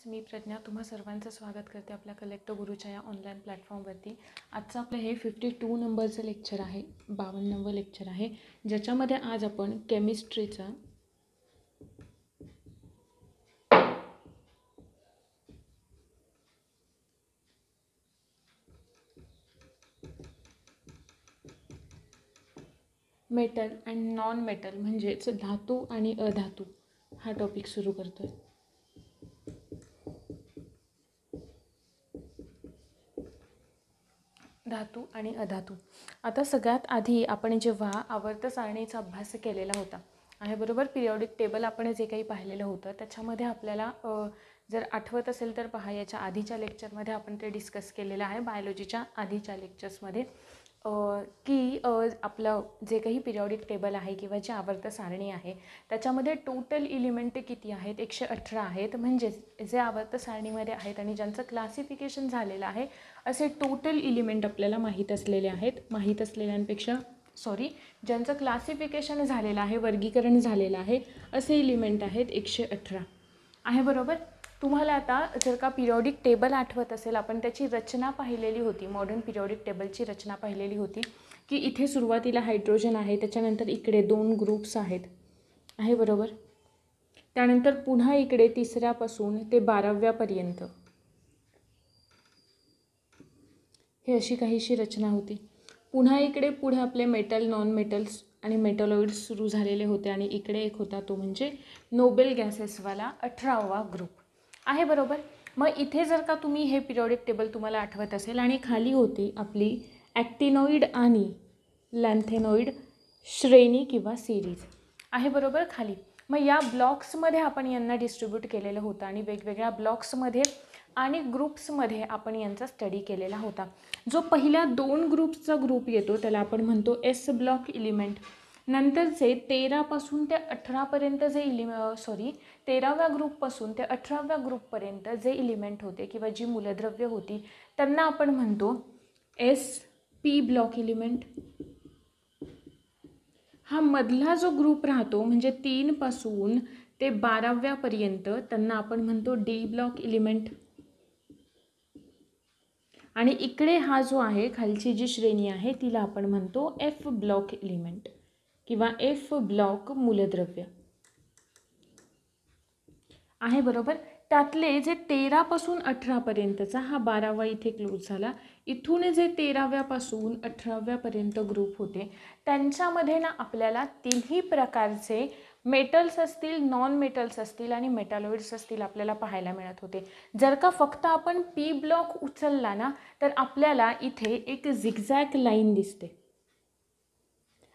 मी प्रज्ञा तुम्हा सर्वांचं स्वागत करते आपल्या कलेक्ट गुरुच्या या ऑनलाईन प्लॅटफॉर्मवरती। आजचं आपलं हे 52 नंबरचं लेक्चर आहे, 52वं लेक्चर आहे, ज्याच्यामध्ये आज आपण केमिस्ट्रीचा मेटल अँड नॉन मेटल म्हणजेच धातू आणि अधातू हा टॉपिक सुरू करतोय। धातू आणि अधातू। आता सगळ्यात आधी आपण जेव्हा आवर्त सारणीचा अभ्यास केलेला होता आहे बरोबर, पिरियॉडिक टेबल आपण जे काही पाहिलेलं होतं त्याच्यामध्ये आपल्याला जर आठवत असेल तर पहा, याच्या आधीच्या लेक्चरमध्ये आपण ते डिस्कस केलेलं आहे, बायोलॉजीच्या आधीच्या लेक्चर्समध्ये, की आपलं जे काही पिरियॉडिक टेबल आहे किंवा जी आवर्त सारणी आहे त्याच्यामध्ये टोटल एलिमेंट किती आहेत, 118 आहेत। म्हणजेच जे आवर्त सारणीमध्ये आहेत आणि ज्यांचं क्लासिफिकेशन झालेलं आहे असे टोटल एलिमेंट आपल्याला माहीत असलेले आहेत। माहीत असलेल्यांपेक्षा ज्यांचं क्लासिफिकेशन झालेलं आहे, वर्गीकरण झालेलं आहे, असे एलिमेंट आहेत 118 आहे बरोबर। तुम्हाला आता जर का पिरियॉडिक टेबल आठवत असेल, आपण त्याची रचना पाहिलेली होती, मॉडर्न पिरियॉडिक टेबलची रचना पाहिलेली होती, की इथे सुरुवातीला हायड्रोजन आहे, त्याच्यानंतर इकडे 2 ग्रुप्स आहेत आहे बरोबर, त्यानंतर पुन्हा इकडे तिसऱ्यापासून ते 12व्यापर्यंत हे अशी काहीशी रचना होती। पुन्हा इकडे पुढे आपले मेटल, नॉन मेटल्स आणि मेटॉलॉइड्स सुरू झालेले होते आणि इकडे एक होता तो म्हणजे नोबेल गॅसेसवाला 18वा ग्रुप आहे बरोबर। मग इथे जर का तुम्ही हे पिरियॉडिक टेबल तुम्हाला आठवत असेल आणि खाली होती आपली ॲक्टिनॉइड आणि लॅन्थेनॉइड श्रेणी किंवा सिरीज आहे बरोबर खाली। मग या ब्लॉक्समध्ये आपण यांना डिस्ट्रीब्यूट केलेलं होतं आणि वेगवेगळ्या ब्लॉक्समध्ये आणि ग्रुप्समध्ये आपण यांचा स्टडी केलेला होता। जो पहिल्या 2 ग्रुप्सचा ग्रुप येतो त्याला आपण म्हणतो एस ब्लॉक एलिमेंट। नंतरचे 13 पासून ते 18 पर्यंत जे 13व्या ग्रुपपासून ते 18व्या ग्रुपपर्यंत जे एलिमेंट होते किंवा जी मूलद्रव्य होती त्यांना आपण म्हणतो एस पी ब्लॉक एलिमेंट। हा मधला जो ग्रुप राहतो म्हणजे 3 पासून ते 12व्यापर्यंत त्यांना आपण म्हणतो डी ब्लॉक एलिमेंट। आणि इकडे हा जो आहे खालची जी श्रेणी आहे तिला आपण म्हणतो एफ ब्लॉक एलिमेंट किंवा एफ ब्लॉक मूलद्रव्य आहे बरोबर। त्यातले जे 13 पासून 18 पर्यंतचा हा 12वा इथे क्लोज झाला, इथून जे 13व्यापासून 18व्यापर्यंत ग्रुप होते त्यांच्यामध्ये ना आपल्याला तिन्ही प्रकारचे मेटल्स असतील, नॉन मेटल्स असतील आणि मेटॅलॉइड्स असतील आपल्याला पाहायला मिळत होते। जर का फक्त आपण पी ब्लॉक उचलला ना तर आपल्याला इथे एक झिगझॅग लाईन दिसते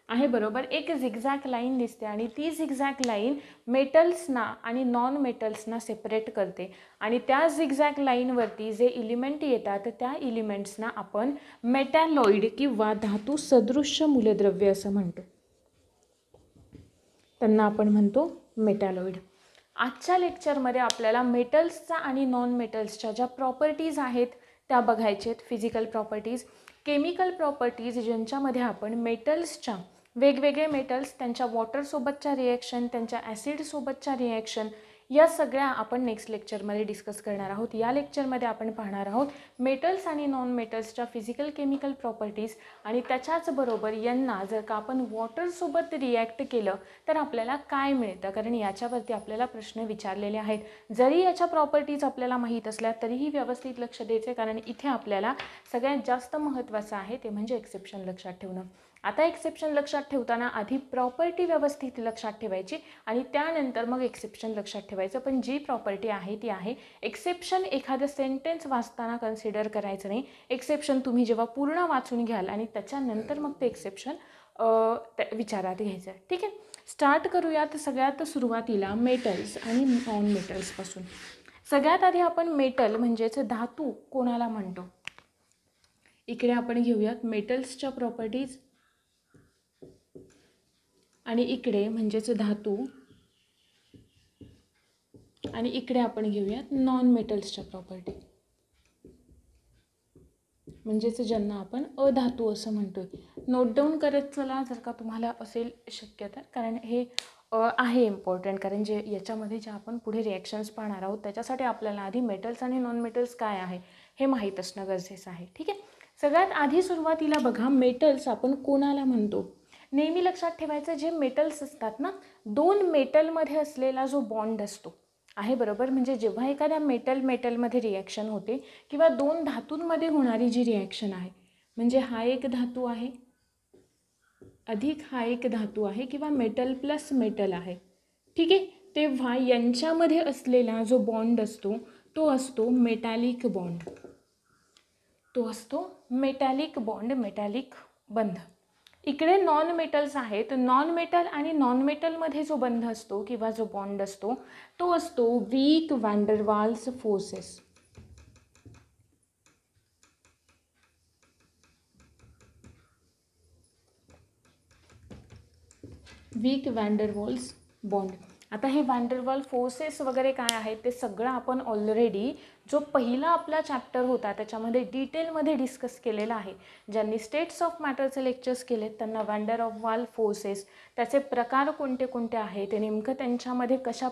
आहे बरोबर, एक झिगझॅग लाईन दिसते आणि ती झिगझॅग लाईन मेटल्सना आणि नॉन मेटल्सना सेपरेट करते आणि त्या झिगझॅग लाईनवरती जे एलिमेंट येतात त्या एलिमेंट्सना आपण मेटॅलॉइड किंवा धातू सदृश्य मूलद्रव्य असं म्हणतो, त्यांना आपण म्हणतो मेटॅलॉइड। आजच्या लेक्चरमध्ये आपल्याला मेटल्सचा आणि नॉन मेटल्सच्या ज्या प्रॉपर्टीज आहेत त्या बघायच्या आहेत, फिजिकल प्रॉपर्टीज, केमिकल प्रॉपर्टीज, ज्यांच्यामध्ये आपण मेटल्सच्या वेगवेगळे मेटल्स त्यांच्या वॉटरसोबतच्या रिॲक्शन, त्यांच्या ॲसिडसोबतच्या रिॲक्शन या सगळ्या आपण नेक्स्ट लेक्चरमध्ये डिस्कस करणार आहोत। या लेक्चरमध्ये आपण पाहणार आहोत मेटल्स आणि नॉन मेटल्सच्या फिजिकल केमिकल प्रॉपर्टीज आणि त्याच्याच बरोबर यांना जर का आपण वॉटरसोबत रिॲक्ट केलं तर आपल्याला काय मिळतं, कारण याच्यावरती आपल्याला प्रश्न विचारलेले आहेत। जरी याच्या प्रॉपर्टीज आपल्याला माहीत असल्या तरीही व्यवस्थित लक्ष द्यायचे, कारण इथे आपल्याला सगळ्यात जास्त महत्त्वाचं आहे ते म्हणजे एक्सेप्शन लक्षात ठेवणं। आता एक्सेप्शन लक्षात ठेवताना आधी प्रॉपर्टी व्यवस्थित लक्षात ठेवायची आणि त्यानंतर मग एक्सेप्शन लक्षात ठेवायचं। पण जी प्रॉपर्टी आहे ती आहे, एक्सेप्शन एखादं सेंटेन्स वाचताना कन्सिडर करायचं नाही, एक्सेप्शन तुम्ही जेव्हा पूर्ण वाचून घ्याल आणि त्याच्यानंतर मग ते एक्सेप्शन विचारात घ्यायचं आहे, ठीक आहे। स्टार्ट करूयात सगळ्यात सुरुवातीला मेटल्स आणि नॉन मेटल्सपासून। सगळ्यात आधी आपण मेटल म्हणजेच धातू कोणाला म्हणतो, इकडे आपण घेऊयात मेटल्सच्या प्रॉपर्टीज आणि इकडे म्हणजेच धातू आणि इकडे आपण घेऊयात नॉन मेटल्सच्या प्रॉपर्टी म्हणजेच ज्यांना आपण अधातू असं म्हणतोय। नोट डाऊन करत चला जर का तुम्हाला असेल शक्य तर, कारण हे आहे इम्पॉर्टंट, कारण जे याच्यामध्ये जे आपण पुढे रिॲक्शन्स पाहणार आहोत त्याच्यासाठी आपल्याला आधी मेटल्स आणि नॉन मेटल्स काय आहे हे माहीत असणं गरजेचं आहे. ठीक आहे. सगळ्यात आधी सुरुवातीला बघा, मेटल्स आपण कोणाला म्हणतो. नेहमी लक्षात ठेवायचं, जे मेटल्स असतात ना, दोन मेटलमध्ये असलेला जो बॉन्ड असतो आहे, बरोबर. म्हणजे जेव्हा एखाद्या मेटलमध्ये रिॲक्शन होते किंवा दोन धातूंमध्ये होणारी जी रिॲक्शन आहे, म्हणजे हा एक धातू आहे अधिक हा एक धातू आहे किंवा मेटल प्लस मेटल आहे, ठीक आहे, तेव्हा यांच्यामध्ये असलेला जो बॉन्ड असतो तो असतो मेटॅलिक बॉन्ड. तो असतो मेटॅलिक बॉन्ड, मेटॅलिक बंध. इकडे नॉन मेटल्स आहेत. नॉन मेटल आणि नॉन मेटलमध्ये जो बंध असतो किंवा जो बॉन्ड असतो तो असतो weak van der Waals forces. Weak van der Waals bond. आता हे वॅन्डरवाल फोर्सेस वगैरे काय आहेत ते सगळं आपण ऑलरेडी जो पहिला आपला चॅप्टर होता त्याच्यामध्ये डिटेलमध्ये डिस्कस केलेला आहे. ज्यांनी स्टेट्स ऑफ मॅटरचे लेक्चर्स केलेत त्यांना वॅन्डरवाल फोर्सेस, त्याचे प्रकार कोणते कोणते आहेत, ते नेमकं त्यांच्यामध्ये कशा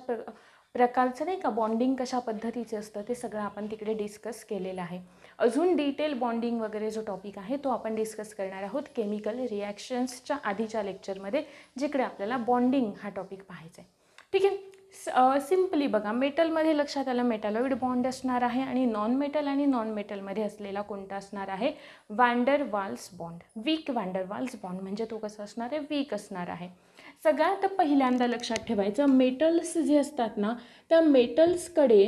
प्रकारचं नाही का बॉन्डिंग कशा पद्धतीचे असतं ते सगळं आपण तिकडे डिस्कस केलेलं आहे. अजून डिटेल बॉन्डिंग वगैरे जो टॉपिक आहे तो आपण डिस्कस करणार आहोत केमिकल रिॲक्शन्सच्या आधीच्या लेक्चरमध्ये, जिकडे आपल्याला बॉन्डिंग हा टॉपिक पाहायचा आहे. ठीक आहे. सिम्पली बघा, मेटलमध्ये लक्षात आलं मेटॅलॉइड बॉन्ड असणार आहे आणि नॉन मेटल आणि नॉन मेटलमध्ये असलेला कोणता असणार आहे, वॅन्डरवाल्स बॉन्ड. वीक वॅन्डरवाल्स बॉन्ड म्हणजे तो कसा असणार आहे, वीक असणार आहे. सगळ्यात पहिल्यांदा लक्षात ठेवायचं, मेटल्स जे असतात ना त्या मेटल्सकडे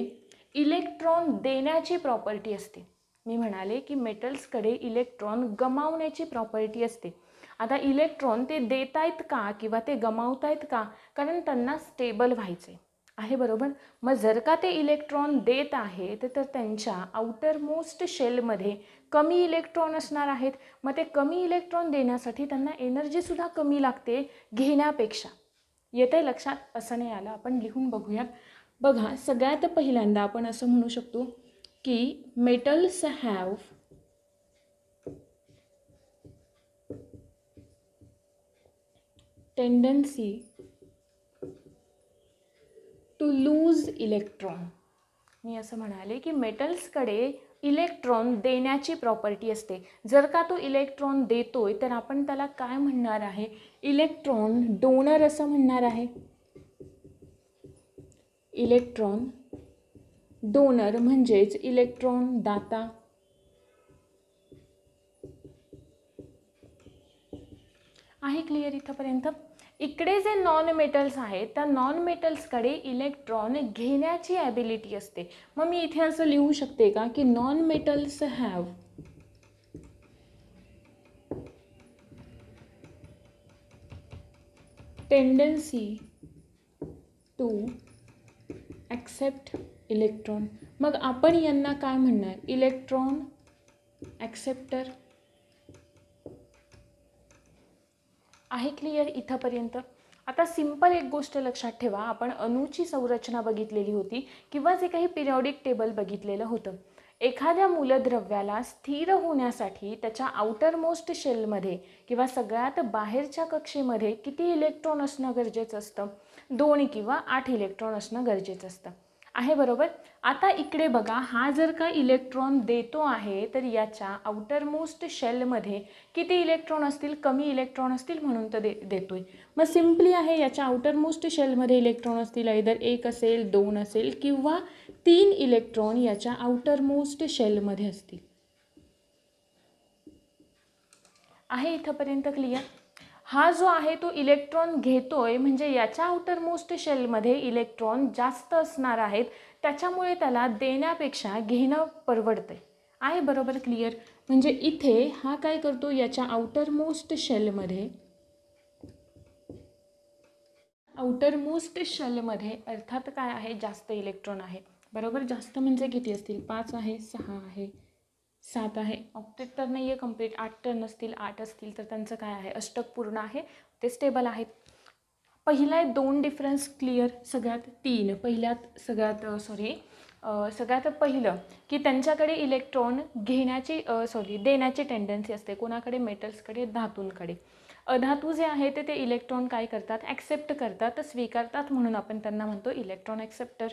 इलेक्ट्रॉन देण्याची प्रॉपर्टी असते. मी म्हणाले की मेटल्सकडे इलेक्ट्रॉन गमावण्याची प्रॉपर्टी असते. आता इलेक्ट्रॉन ते देत आहेत का किंवा ते गमावत आहेत का, कारण त्यांना स्टेबल व्हायचे आहे, बरोबर. मग जर का ते इलेक्ट्रॉन देत आहेत तर त्यांच्या आउटर मोस्ट शेलमध्ये कमी इलेक्ट्रॉन असणार आहेत. मग ते कमी इलेक्ट्रॉन देण्यासाठी त्यांना एनर्जीसुद्धा कमी लागते घेण्यापेक्षा. येते लक्षात? असं नाही आलं, आपण लिहून बघूयात. बघा, सगळ्यात पहिल्यांदा आपण असं म्हणू शकतो की metals have tendency to lose electron. मी असं म्हणाले की मेटल्सकडे इलेक्ट्रॉन देण्याची प्रॉपर्टी असते. जर का तो इलेक्ट्रॉन देतोय तर आपण त्याला काय म्हणणार आहे, इलेक्ट्रॉन डोनर असं म्हणणार आहे. इलेक्ट्रॉन डोनर म्हणजेच इलेक्ट्रॉन दाता. आहे क्लिअर इथंपर्यंत? इकडे जे नॉन मेटल्स आहेत त्या नॉन मेटल्सकडे इलेक्ट्रॉन घेण्याची ॲबिलिटी असते. मग मी इथे असं लिहू शकते का की non metals have tendency to accept electron. मग आपण यांना काय म्हणणार, इलेक्ट्रॉन ॲक्सेप्टर. आहे क्लिअर इथंपर्यंत? आता सिंपल एक गोष्ट लक्षात ठेवा, आपण अणूची संरचना बघितलेली होती किंवा जे काही पिरियॉडिक टेबल बघितलेलं होतं. एखाद्या मूलद्रव्याला स्थिर होण्यासाठी त्याच्या आउटर मोस्ट शेलमध्ये किंवा सगळ्यात बाहेरच्या कक्षेमध्ये किती इलेक्ट्रॉन असणं गरजेचं असतं, 2 किंवा 8 इलेक्ट्रॉन असणं गरजेचं असतं आहे, बरोबर. आता इकडे बघा, हा जर का इलेक्ट्रॉन देतो आहे तर याच्या आउटर मोस्ट शेलमध्ये किती इलेक्ट्रॉन असतील, कमी इलेक्ट्रॉन असतील म्हणून तर देतोय. मग सिम्पली आहे, याच्या आउटर मोस्ट शेलमध्ये इलेक्ट्रॉन असतील, आयदर 1 असेल, 2 असेल किंवा 3 इलेक्ट्रॉन याच्या आउटर मोस्ट शेलमध्ये असतील. आहे इथंपर्यंत क्लिअर? हा जो आहे तो इलेक्ट्रॉन घेतोय म्हणजे याच्या आउटर मोस्ट शेलमध्ये इलेक्ट्रॉन जास्त असणार आहेत, त्याच्यामुळे त्याला देण्यापेक्षा घेणं परवडतंय. आहे बरोबर क्लिअर? म्हणजे इथे हा काय करतो, याच्या आउटर मोस्ट शेलमध्ये अर्थात काय आहे, जास्त इलेक्ट्रॉन आहे, बरोबर. जास्त म्हणजे किती असतील, 5 आहे, 6 आहे, 7 आहे. ऑक्टेट तर नाही आहे कम्प्लीट, 8 तर नसतील, 8 असतील तर त्यांचं काय आहे, अष्टक पूर्ण आहे, ते स्टेबल आहेत. पहिला आहे 2 डिफरन्स क्लिअर. सगळ्यात पहिलं की त्यांच्याकडे इलेक्ट्रॉन देण्याची टेंडन्सी असते. कोणाकडे, मेटल्सकडे, धातूंकडे. अधातू जे आहेत ते इलेक्ट्रॉन काय करतात, ॲक्सेप्ट करतात, स्वीकारतात, म्हणून आपण त्यांना म्हणतो इलेक्ट्रॉन ॲक्सेप्टर.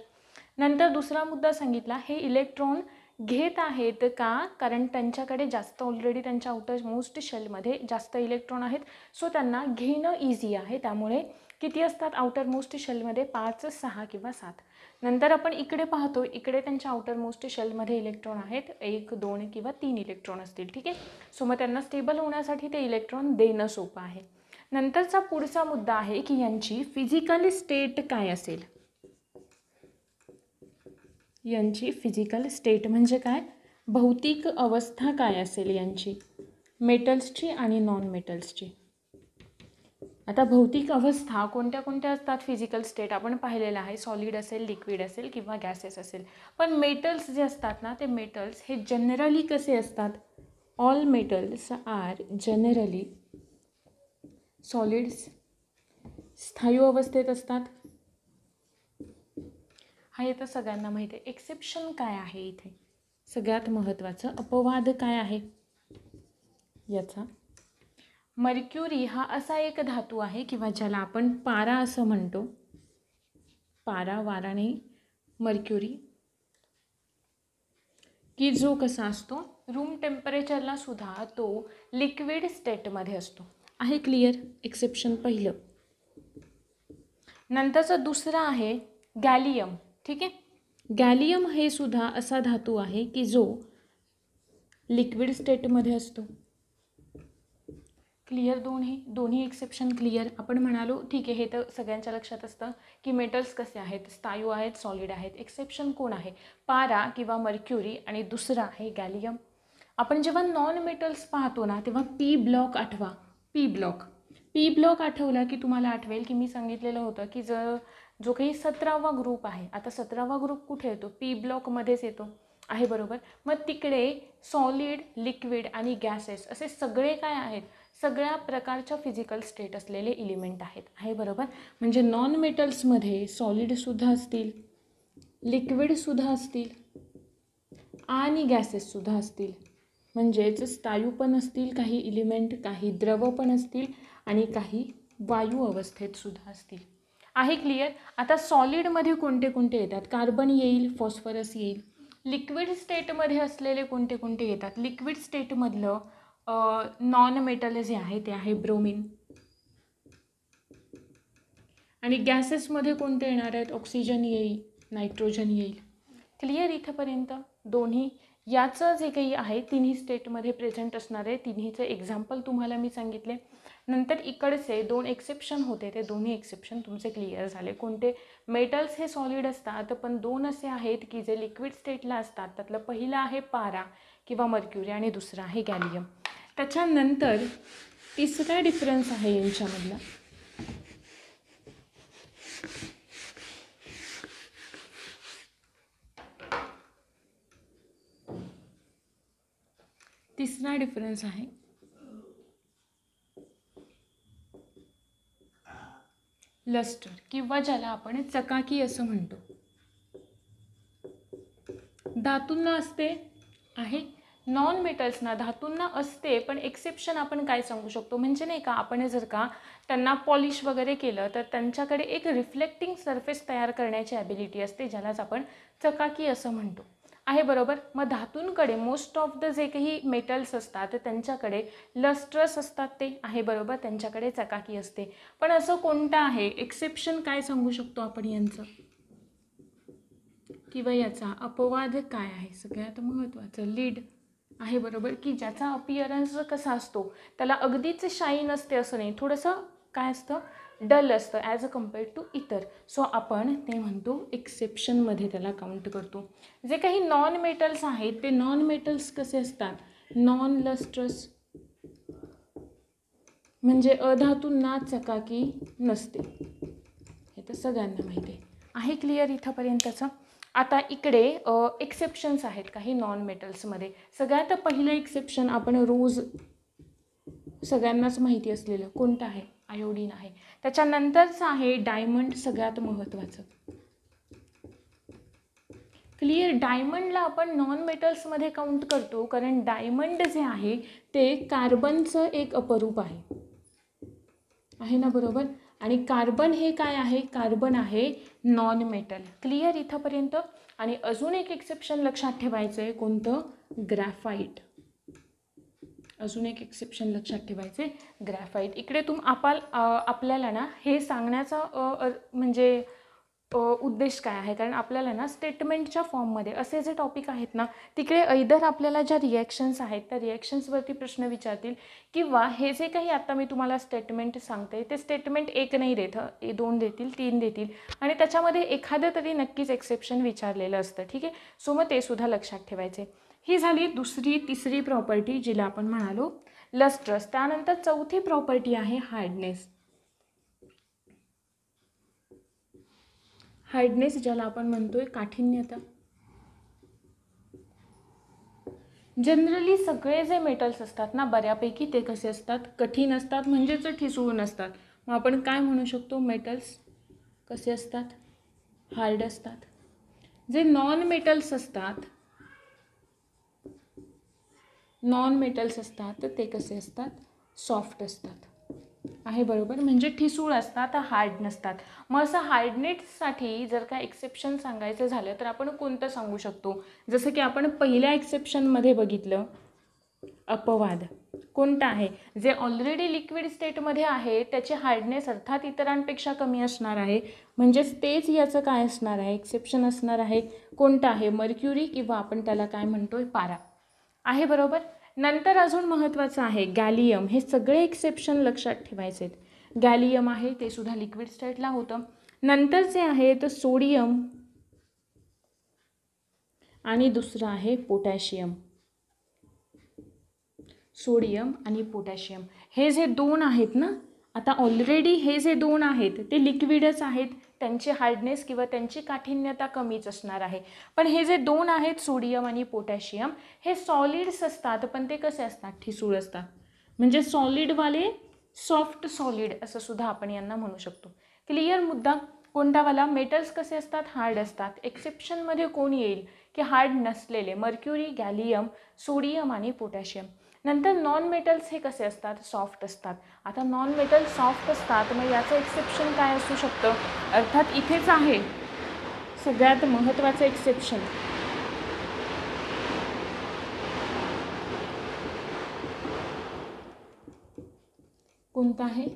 नंतर दुसरा मुद्दा सांगितला, हे इलेक्ट्रॉन घेत आहेत का, कारण त्यांच्याकडे जास्त ऑलरेडी त्यांच्या आउटर मोस्ट शेलमध्ये जास्त इलेक्ट्रॉन आहेत, सो त्यांना घेणं इझी आहे. त्यामुळे किती असतात आउटर मोस्ट शेलमध्ये, 5, 6 किंवा 7. नंतर आपण इकडे पाहतो, इकडे त्यांच्या आउटर मोस्ट शेलमध्ये इलेक्ट्रॉन आहेत 1, 2 किंवा 3 इलेक्ट्रॉन असतील. ठीक आहे. सो मग त्यांना स्टेबल होण्यासाठी ते इलेक्ट्रॉन देणं सोपं आहे. नंतरचा पुढचा मुद्दा आहे की यांची फिजिकल स्टेट काय असेल. यांची फिजिकल स्टेट म्हणजे काय, भौतिक अवस्था काय असेल यांची, मेटल्सची आणि नॉन मेटल्सची. आता भौतिक अवस्था कोणत्या कोणत्या असतात, फिजिकल स्टेट आपण पाहिलेलं आहे, सॉलिड असेल, लिक्विड असेल किंवा गॅसेस असेल. पण मेटल्स जे असतात ना, ते मेटल्स हे जनरली कसे असतात, all metals are generally solids, स्थायू अवस्थेत असतात. हा येतं सगळ्यांना माहिती आहे. एक्सेप्शन काय आहे इथे, सगळ्यात महत्त्वाचं अपवाद काय आहे याचा. मर्क्युरी हा असा एक धातू आहे किंवा ज्याला आपण पारा असं म्हणतो, पारा, वारा नाही, मर्क्युरी, की जो कसा असतो, रूम टेम्परेचरला सुद्धा तो लिक्विड स्टेटमध्ये असतो. आहे क्लिअर, एक्सेप्शन पहिलं. नंतरचं दुसरं आहे गॅलियम. ठीक आहे. गॅलियम हे सुद्धा असा धातू आहे की जो लिक्विड स्टेटमध्ये असतो. क्लिअर, दोन्ही एक्सेप्शन क्लिअर. आपण म्हणालो ठीक आहे, हे तर सगळ्यांच्या लक्षात असतं की मेटल्स कसे आहेत, स्थायू आहेत, सॉलिड आहेत. एक्सेप्शन कोण आहे, पारा किंवा मर्क्युरी, आणि दुसरा आहे गॅलियम. आपण जेव्हा नॉन मेटल्स पाहतो ना, तेव्हा पी ब्लॉक आठवा. पी ब्लॉक आठवला की तुम्हाला आठवेल की मी सांगितलेलं होतं की जो काही 17वा ग्रुप आहे, आता 17वा ग्रुप कुठे येतो, पी ब्लॉकमध्येच येतो आहे, बरोबर. मग तिकडे सॉलिड, लिक्विड आणि गॅसेस असे सगळे काय आहेत, सगळ्या प्रकारच्या फिजिकल स्टेट असलेले एलिमेंट आहेत, आहे बरोबर. म्हणजे नॉन मेटल्समध्ये सॉलिडसुद्धा असतील, लिक्विडसुद्धा असतील आणि गॅसेससुद्धा असतील. म्हणजेच स्थायू पण असतील काही एलिमेंट, काही द्रव पण असतील आणि काही वायू अवस्थेत सुद्धा असतील. आहे क्लिअर. आता सॉलिडमध्ये कोणते कोणते येतात, कार्बन येईल, फॉस्फरस येईल. लिक्विड स्टेटमध्ये असलेले कोणते कोणते येतात, लिक्विड स्टेटमधलं नॉन मेटल जे आहे ते आहे ब्रोमिन. आणि गॅसेसमध्ये कोणते येणार आहेत, ऑक्सिजन येईल, नायट्रोजन येईल. क्लिअर इथंपर्यंत. दोन्ही याचं जे काही आहे तिन्ही स्टेटमध्ये प्रेझेंट असणार आहे. तिन्हीचं एक्झाम्पल तुम्हाला मी सांगितले. नंतर इकडचे 2 एक्सेप्शन होते, ते दोन्ही एक्सेप्शन तुमचे क्लिअर झाले. कोणते, मेटल्स हे सॉलिड असतात, पण 2 असे आहेत की जे लिक्विड स्टेटला असतात. त्यातलं पहिलं आहे पारा किंवा मर्क्युरी आणि दुसरं आहे गॅलियम. त्याच्यानंतर तिसरा डिफरन्स आहे यांच्यामधला, तिसरा डिफरन्स आहे लस्टर किंवा ज्याला आपण चकाकी असं म्हणतो. धातूंना असते आहे, नॉन मेटल्सना धातूंना असते, पण एक्सेप्शन आपण काय सांगू शकतो, म्हणजे नाही का, आपण जर का त्यांना पॉलिश वगैरे केलं तर त्यांच्याकडे एक रिफ्लेक्टिंग सरफेस तयार करण्याची ॲबिलिटी असते, ज्यालाच आपण चकाकी असं म्हणतो, आहे बरोबर. मग धातूंकडे मोस्ट ऑफ द जे काही मेटल्स असतात त्यांच्याकडे लस्ट्रस असतात, ते आहे बरोबर, त्यांच्याकडे चकाकी असते. पण असं कोणतं आहे एक्सेप्शन, काय सांगू शकतो आपण यांचं, किंवा याचा अपवाद काय आहे, सगळ्यात महत्त्वाचं लीड, आहे बरोबर, की ज्याचा अपिअरन्स कसा असतो, त्याला अगदीच शाईन असते असं नाही, थोडंसं काय असतं, डल असतं ॲज अ कम्पेअर्ड टू इतर. सो आपण ते म्हणतो एक्सेप्शनमध्ये त्याला काउंट करतो. जे काही नॉन मेटल्स आहेत ते नॉन मेटल्स कसे असतात, नॉन लस्ट्रस, म्हणजे अधातूंना चकाकी नसते, हे तर सगळ्यांना माहिती आहे. क्लिअर इथंपर्यंतचं. आता इकडे एक्सेप्शन्स आहेत काही नॉन मेटल्समध्ये. सगळ्यात पहिलं एक्सेप्शन आपण रोज सगळ्यांनाच माहिती असलेलं कोणतं आहे, आयोडीन आहे. त्याच्यानंतरचं आहे डायमंड, सगळ्यात महत्त्वाचं. क्लिअर. डायमंडला आपण नॉन मेटल्समध्ये काउंट करतो कारण डायमंड जे आहे ते कार्बनचं एक अपरूप आहे. आहे ना, बरोबर. आणि कार्बन हे काय आहे, कार्बन आहे नॉन मेटल. क्लिअर इथंपर्यंत. आणि अजून एक एक्सेप्शन लक्षात ठेवायचं आहे, कोणतं, ग्रॅफाईट. अजून एक एक्सेप्शन लक्षात ठेवायचे, ग्रॅफाईट. इकडे आपल्याला ना हे सांगण्याचा म्हणजे उद्देश काय आहे, कारण आपल्याला ना स्टेटमेंटच्या फॉर्ममध्ये असे जे टॉपिक आहेत ना, तिकडे ऐदर आपल्याला ज्या रिॲक्शन्स आहेत त्या रिॲक्शन्सवरती प्रश्न विचारतील, किंवा हे जे काही आता मी तुम्हाला स्टेटमेंट सांगते ते स्टेटमेंट एक नाही देत, 2 देतील, 3 देतील, आणि त्याच्यामध्ये एखादं तरी नक्कीच एक्सेप्शन विचारलेलं असतं. ठीक आहे. सो मग ते सुद्धा लक्षात ठेवायचे. ही झाली तिसरी प्रॉपर्टी, जिला आपण म्हणालो लस्ट्रस. त्यानंतर चौथी प्रॉपर्टी आहे हार्डनेस. हार्डनेस ज्याला आपण म्हणतोय काठिन्यता. जनरली सगळे जे मेटल्स असतात ना, बऱ्यापैकी ते कसे असतात, कठीण असतात, म्हणजेच ठिसूळ नसतात. मग आपण काय म्हणू शकतो, मेटल्स कसे असतात, हार्ड असतात. जे नॉन मेटल्स असतात तर ते कसे असतात, सॉफ्ट असतात. आहे बरोबर, म्हणजे ठिसूळ असतात, हार्ड नसतात. मग असं हार्डनेससाठी जर का एक्सेप्शन सांगायचं झालं तर आपण कोणतं सांगू शकतो, जसं की आपण पहिल्या एक्सेप्शनमध्ये बघितलं, अपवाद. कोणता आहे, जे ऑलरेडी लिक्विड स्टेटमध्ये आहे त्याची हार्डनेस अर्थात इतरांपेक्षा कमी असणार आहे, म्हणजेच तेच याचं काय असणार आहे, एक्सेप्शन असणार आहे. कोणतं आहे, मर्क्युरी, किंवा आपण त्याला काय म्हणतोय, पारा. आहे बरोबर. नंतर अजून महत्त्वाचं आहे गॅलियम. हे सगळे एक्सेप्शन लक्षात ठेवायचे आहेत. गॅलियम आहे ते सुद्धा लिक्विड स्टेटला होतं. नंतर जे आहे तर सोडियम आणि दुसरं आहे पोटॅशियम. सोडियम आणि पोटॅशियम हे जे दोन आहेत ना, आता ऑलरेडी हे जे दोन आहेत ते लिक्विडच आहेत, त्यांची हार्डनेस किंवा त्यांची काठिन्यता कमीच असणार आहे. पण हे जे दोन आहेत सोडियम आणि पोटॅशियम हे सॉलिड्स असतात, पण ते कसे असतात, ठिसूळ असतात. म्हणजे सॉलिडवाले सॉफ्ट सॉलिड असं सुद्धा आपण यांना म्हणू शकतो. क्लिअर मुद्दा. कोणतावाला, मेटल्स कसे असतात, हार्ड असतात. एक्सेप्शनमध्ये कोण येईल की हार्ड नसलेले, मर्क्युरी, गॅलियम, सोडियम आणि पोटॅशियम. नंतर नॉन मेटल्स हे कसे असतात, सॉफ्ट असतात. आता नॉन मेटल सॉफ्ट असतात, मग याचं एक्सेप्शन काय असू शकतं, अर्थात इथेच आहे सगळ्यात महत्त्वाचं एक्सेप्शन. कोणतं आहे,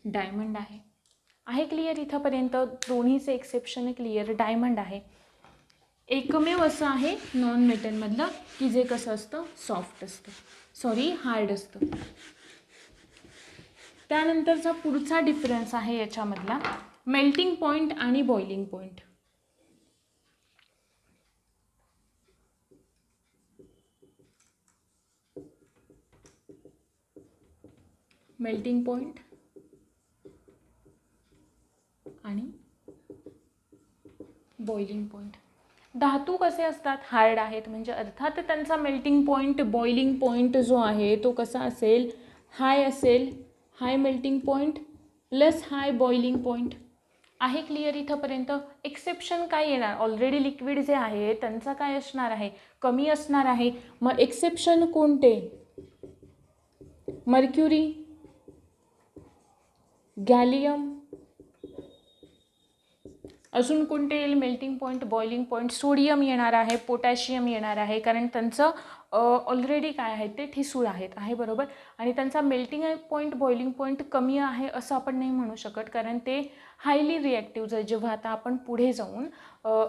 डायमंड आहे. आहे क्लिअर इथंपर्यंत, दोन्हीचे एक्सेप्शन क्लिअर. डायमंड आहे एकमेव असं आहे नॉन मेटलमधलं की जे कसं असतं, सॉफ्ट असतं, हार्ड असतं. त्यानंतरचा पुढचा डिफरन्स आहे याच्यामधला मेल्टिंग पॉईंट आणि बॉइलिंग पॉईंट. मेल्टिंग पॉईंट आणि बॉइलिंग पॉईंट. धातू कसे असतात, हार्ड आहेत, म्हणजे अर्थात त्यांचा मेल्टिंग पॉईंट, बॉइलिंग पॉईंट जो आहे तो कसा असेल, हाय असेल. हाय मेल्टिंग पॉईंट प्लस हाय बॉइलिंग पॉईंट. आहे क्लिअर इथंपर्यंत. एक्सेप्शन काय येणार, ऑलरेडी लिक्विड जे आहे त्यांचा काय असणार आहे, कमी असणार आहे. मग एक्सेप्शन कोणते, मर्क्युरी, गॅलियम, अजून कोणते येईल melting point, boiling point, sodium येणार आहे, पोटॅशियम येणार आहे, कारण त्यांचं ऑलरेडी काय आहे ते ठिसूळ आहेत. आहे बरोबर. आणि त्यांचा मेल्टिंग पॉईंट, बॉइलिंग पॉईंट कमी आहे असं आपण नाही म्हणू शकत, कारण ते हायली रिॲक्टिव्ह. जेव्हा आता आपण पुढे जाऊन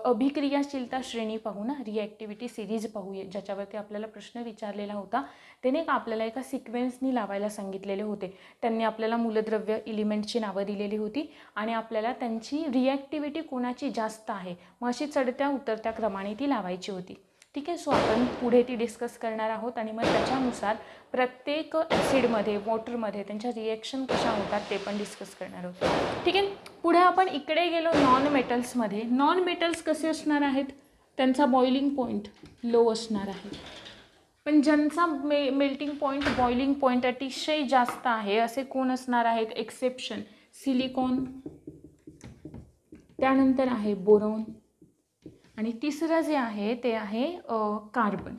अभिक्रियाशीलता श्रेणी पाहू ना, रिॲक्टिव्हिटी सिरीज पाहूया, ज्याच्यावरती आपल्याला प्रश्न विचारलेला होता, त्याने आपल्याला एका सिक्वेन्सनी लावायला सांगितलेले होते. त्यांनी आपल्याला मूलद्रव्य एलिमेंटची नावं दिलेली होती आणि आपल्याला त्यांची रिॲक्टिव्हिटी कोणाची जास्त आहे, मग अशी चढत्या उतरत्या क्रमाने ती लावायची होती. ठीक आहे. सो आपण पुढे ती डिस्कस करणार आहोत आणि मग त्याच्यानुसार प्रत्येक ॲसिडमध्ये, वॉटरमध्ये त्यांच्या रिॲक्शन कशा होतात ते पण डिस्कस करणार आहोत. ठीक आहे. पुढे आपण इकडे गेलो नॉन मेटल्समध्ये. नॉन मेटल्स कसे असणार आहेत, त्यांचा बॉइलिंग पॉईंट लो असणार आहे, पण ज्यांचा मेल्टिंग पॉईंट, बॉइलिंग पॉईंट अतिशय जास्त आहे असे कोण असणार आहेत, एक्सेप्शन, सिलिकॉन, त्यानंतर आहे बोरॉन, आणि तिसरं जे आहे ते आहे कार्बन,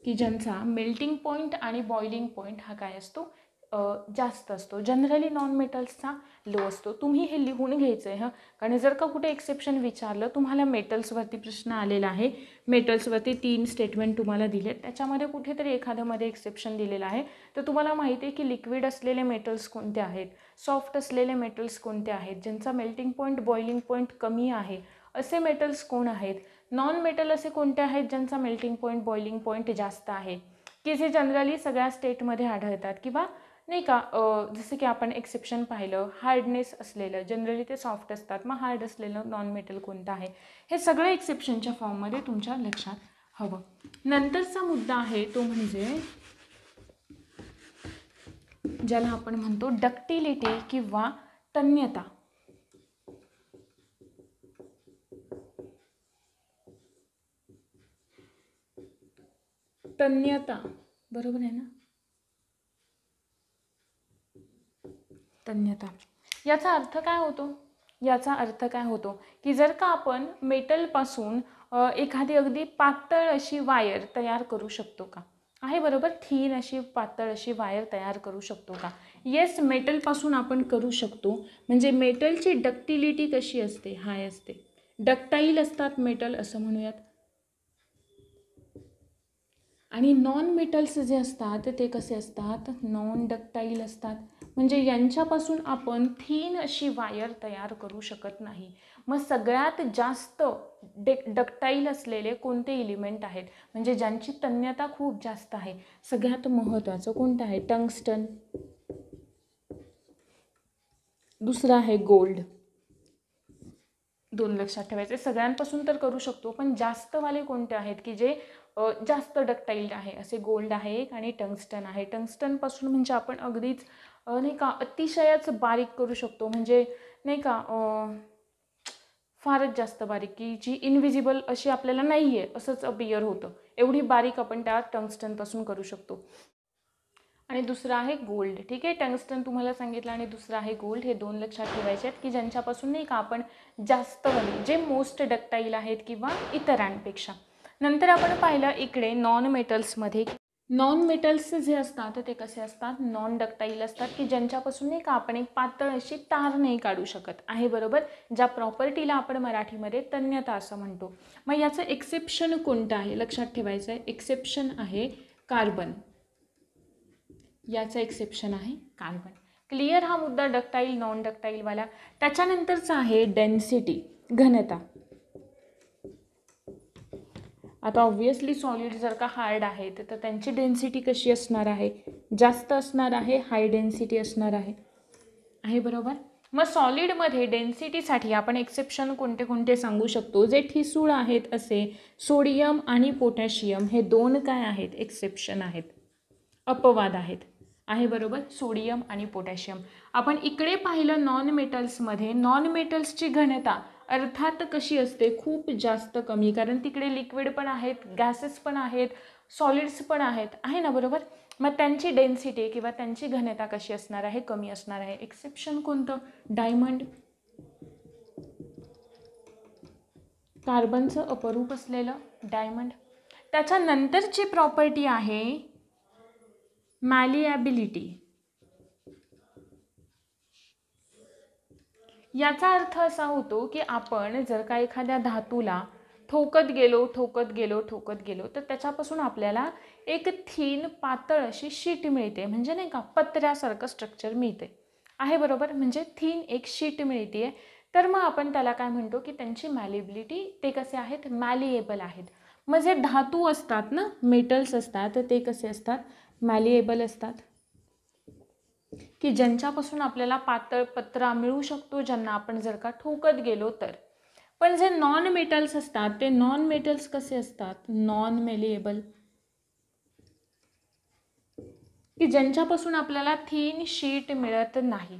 की ज्यांचा मेल्टिंग पॉईंट आणि बॉइलिंग पॉईंट हा काय असतो, जास्त असतो, जनरली नॉन मेटल्सचा लो असतो. तुम्ही हे लिहून घ्यायचं आहे कारण जर का कुठे एक्सेप्शन विचारलं, तुम्हाला मेटल्सवरती प्रश्न आलेला आहे, मेटल्सवरती 3 स्टेटमेंट तुम्हाला दिले, त्याच्यामध्ये कुठेतरी एखाद्यामध्ये एक्सेप्शन दिलेलं आहे, तर तुम्हाला माहिती आहे की लिक्विड असलेले मेटल्स कोणते आहेत, सॉफ्ट असलेले मेटल्स कोणते आहेत, ज्यांचा मेल्टिंग पॉईंट बॉइलिंग पॉईंट कमी आहे असे मेटल्स कोण आहेत, नॉन मेटल असे कोणते आहेत ज्यांचा मेल्टिंग पॉईंट बॉइलिंग पॉईंट जास्त आहे, की जे जनरली सगळ्या स्टेटमध्ये आढळतात, किंवा नाही का जसं की आपण एक्सेप्शन पाहिलं हार्डनेस असलेलं, जनरली ते सॉफ्ट असतात, मग हार्ड असलेलं नॉन मेटल कोणतं आहे, हे सगळं एक्सेप्शनच्या फॉर्ममध्ये तुमच्या लक्षात हवं. नंतरचा मुद्दा आहे तो म्हणजे ज्याला आपण म्हणतो डक्टिलिटी किंवा तन्यता. तन्यता बरोबर आहे ना, तन्यता. याचा अर्थ काय होतो, याचा अर्थ काय होतो की जर का आपण मेटलपासून एखादी अगदी पातळ अशी वायर तयार करू शकतो का, आहे बरोबर, थीन अशी पातळ अशी वायर तयार करू शकतो का, येस, मेटलपासून आपण करू शकतो. म्हणजे मेटलची डक्टिलिटी कशी असते, हाय असते, डक्टाईल असतात मेटल असं म्हणूयात. आणि नॉन मेटल्स जे असतात ते कसे असतात, नॉन डक्टाईल असतात. म्हणजे यांच्यापासून आपण थीन अशी वायर तयार करू शकत नाही. मग सगळ्यात जास्त डक्टाईल असलेले कोणते एलिमेंट आहेत, म्हणजे ज्यांची तन्यता खूप जास्त आहे, सगळ्यात महत्त्वाचं कोणतं आहे, टंगस्टन, दुसरं आहे गोल्ड. 2 लक्षात ठेवायचे. सगळ्यांपासून तर करू शकतो, पण जास्तवाले कोणते आहेत की जे जास्त डक्टाईल आहे, असे गोल्ड आहे एक आणि टंगस्टन आहे. टंगस्टनपासून म्हणजे आपण अगदीच नाही का अतिशयच बारीक करू शकतो, म्हणजे नाही का फारच जास्त बारीक, की जी इनविजिबल अशी आपल्याला नाही आहे असंच अपियर होतं, एवढी बारीक आपण त्या टंगस्टनपासून करू शकतो. आणि दुसरं आहे गोल्ड. ठीक आहे, टंगस्टन तुम्हाला सांगितलं आणि दुसरं आहे गोल्ड. हे 2 लक्षात ठेवायचे आहेत की ज्यांच्यापासून नाही का आपण जास्त जे मोस्ट डक्टाईल आहेत किंवा इतरांपेक्षा. नंतर आपण पाहिलं इकडे नॉन मेटल्समध्ये, नॉन मेटल्स जे असतात ते कसे असतात, नॉन डक्टाईल असतात, की ज्यांच्यापासून नाही का आपण एक पातळ अशी तार नाही काढू शकत, आहे बरोबर, ज्या प्रॉपर्टीला आपण मराठीमध्ये तन्यता असं म्हणतो. मग याचं एक्सेप्शन कोणतं आहे लक्षात ठेवायचं आहे, एक्सेप्शन आहे कार्बन. याचं एक्सेप्शन आहे कार्बन. क्लिअर हा मुद्दा डक्टाईल नॉन डक्टाईलवाला. त्याच्यानंतरचा आहे डेन्सिटी, घनता. आता ऑब्व्हियसली सॉलिड जर का हार्ड आहेत तर त्यांची डेन्सिटी कशी असणार आहे, जास्त असणार आहे, हाय डेन्सिटी असणार आहे बरोबर. मग सॉलिडमध्ये डेन्सिटीसाठी आपण एक्सेप्शन कोणते कोणते सांगू शकतो, जे ठिसूळ आहेत असे सोडियम आणि पोटॅशियम हे 2 काय आहेत, एक्सेप्शन आहेत, अपवाद आहेत, आहे बरोबर, सोडियम आणि पोटॅशियम. आपण इकडे पाहिलं नॉन मेटल्समध्ये, नॉन मेटल्सची घनता अर्थात कशी असते, खूप जास्त कमी, कारण तिकडे लिक्विड पण आहेत, गॅसेस पण आहेत, सॉलिड्स पण आहेत, आहे ना बरोबर. मग त्यांची डेन्सिटी किंवा त्यांची घनता कशी असणार आहे, कमी असणार आहे. एक्सेप्शन कोणतं, डायमंड, कार्बनचं अपरूप असलेलं डायमंड. त्याच्यानंतरची प्रॉपर्टी आहे मॅलिएबिलिटी. याचा अर्थ असा होतो की आपण जर का एखाद्या धातूला ठोकत गेलो तर त्याच्यापासून आपल्याला एक थीन पातळ अशी शीट मिळते, म्हणजे नाही का पत्र्यासारखं स्ट्रक्चर मिळते, आहे बरोबर, म्हणजे थीन एक शीट मिळते. तर मग आपण त्याला काय म्हणतो की त्यांची मॅलिएबिलिटी, ते कसे आहेत, मॅलिएबल आहेत. मग जे धातू असतात ना, मेटल्स असतात, ते कसे असतात, मॅलिएबल असतात, की ज्यांच्यापासून आपल्याला पातळ पत्रा मिळू शकतो, ज्यांना आपण जर का ठोकत गेलो तर. पण जे नॉन मेटल्स असतात ते नॉन मेटल्स कसे असतात, नॉन मॅलिएबल, की ज्यांच्यापासून आपल्याला थीन शीट मिळत नाही.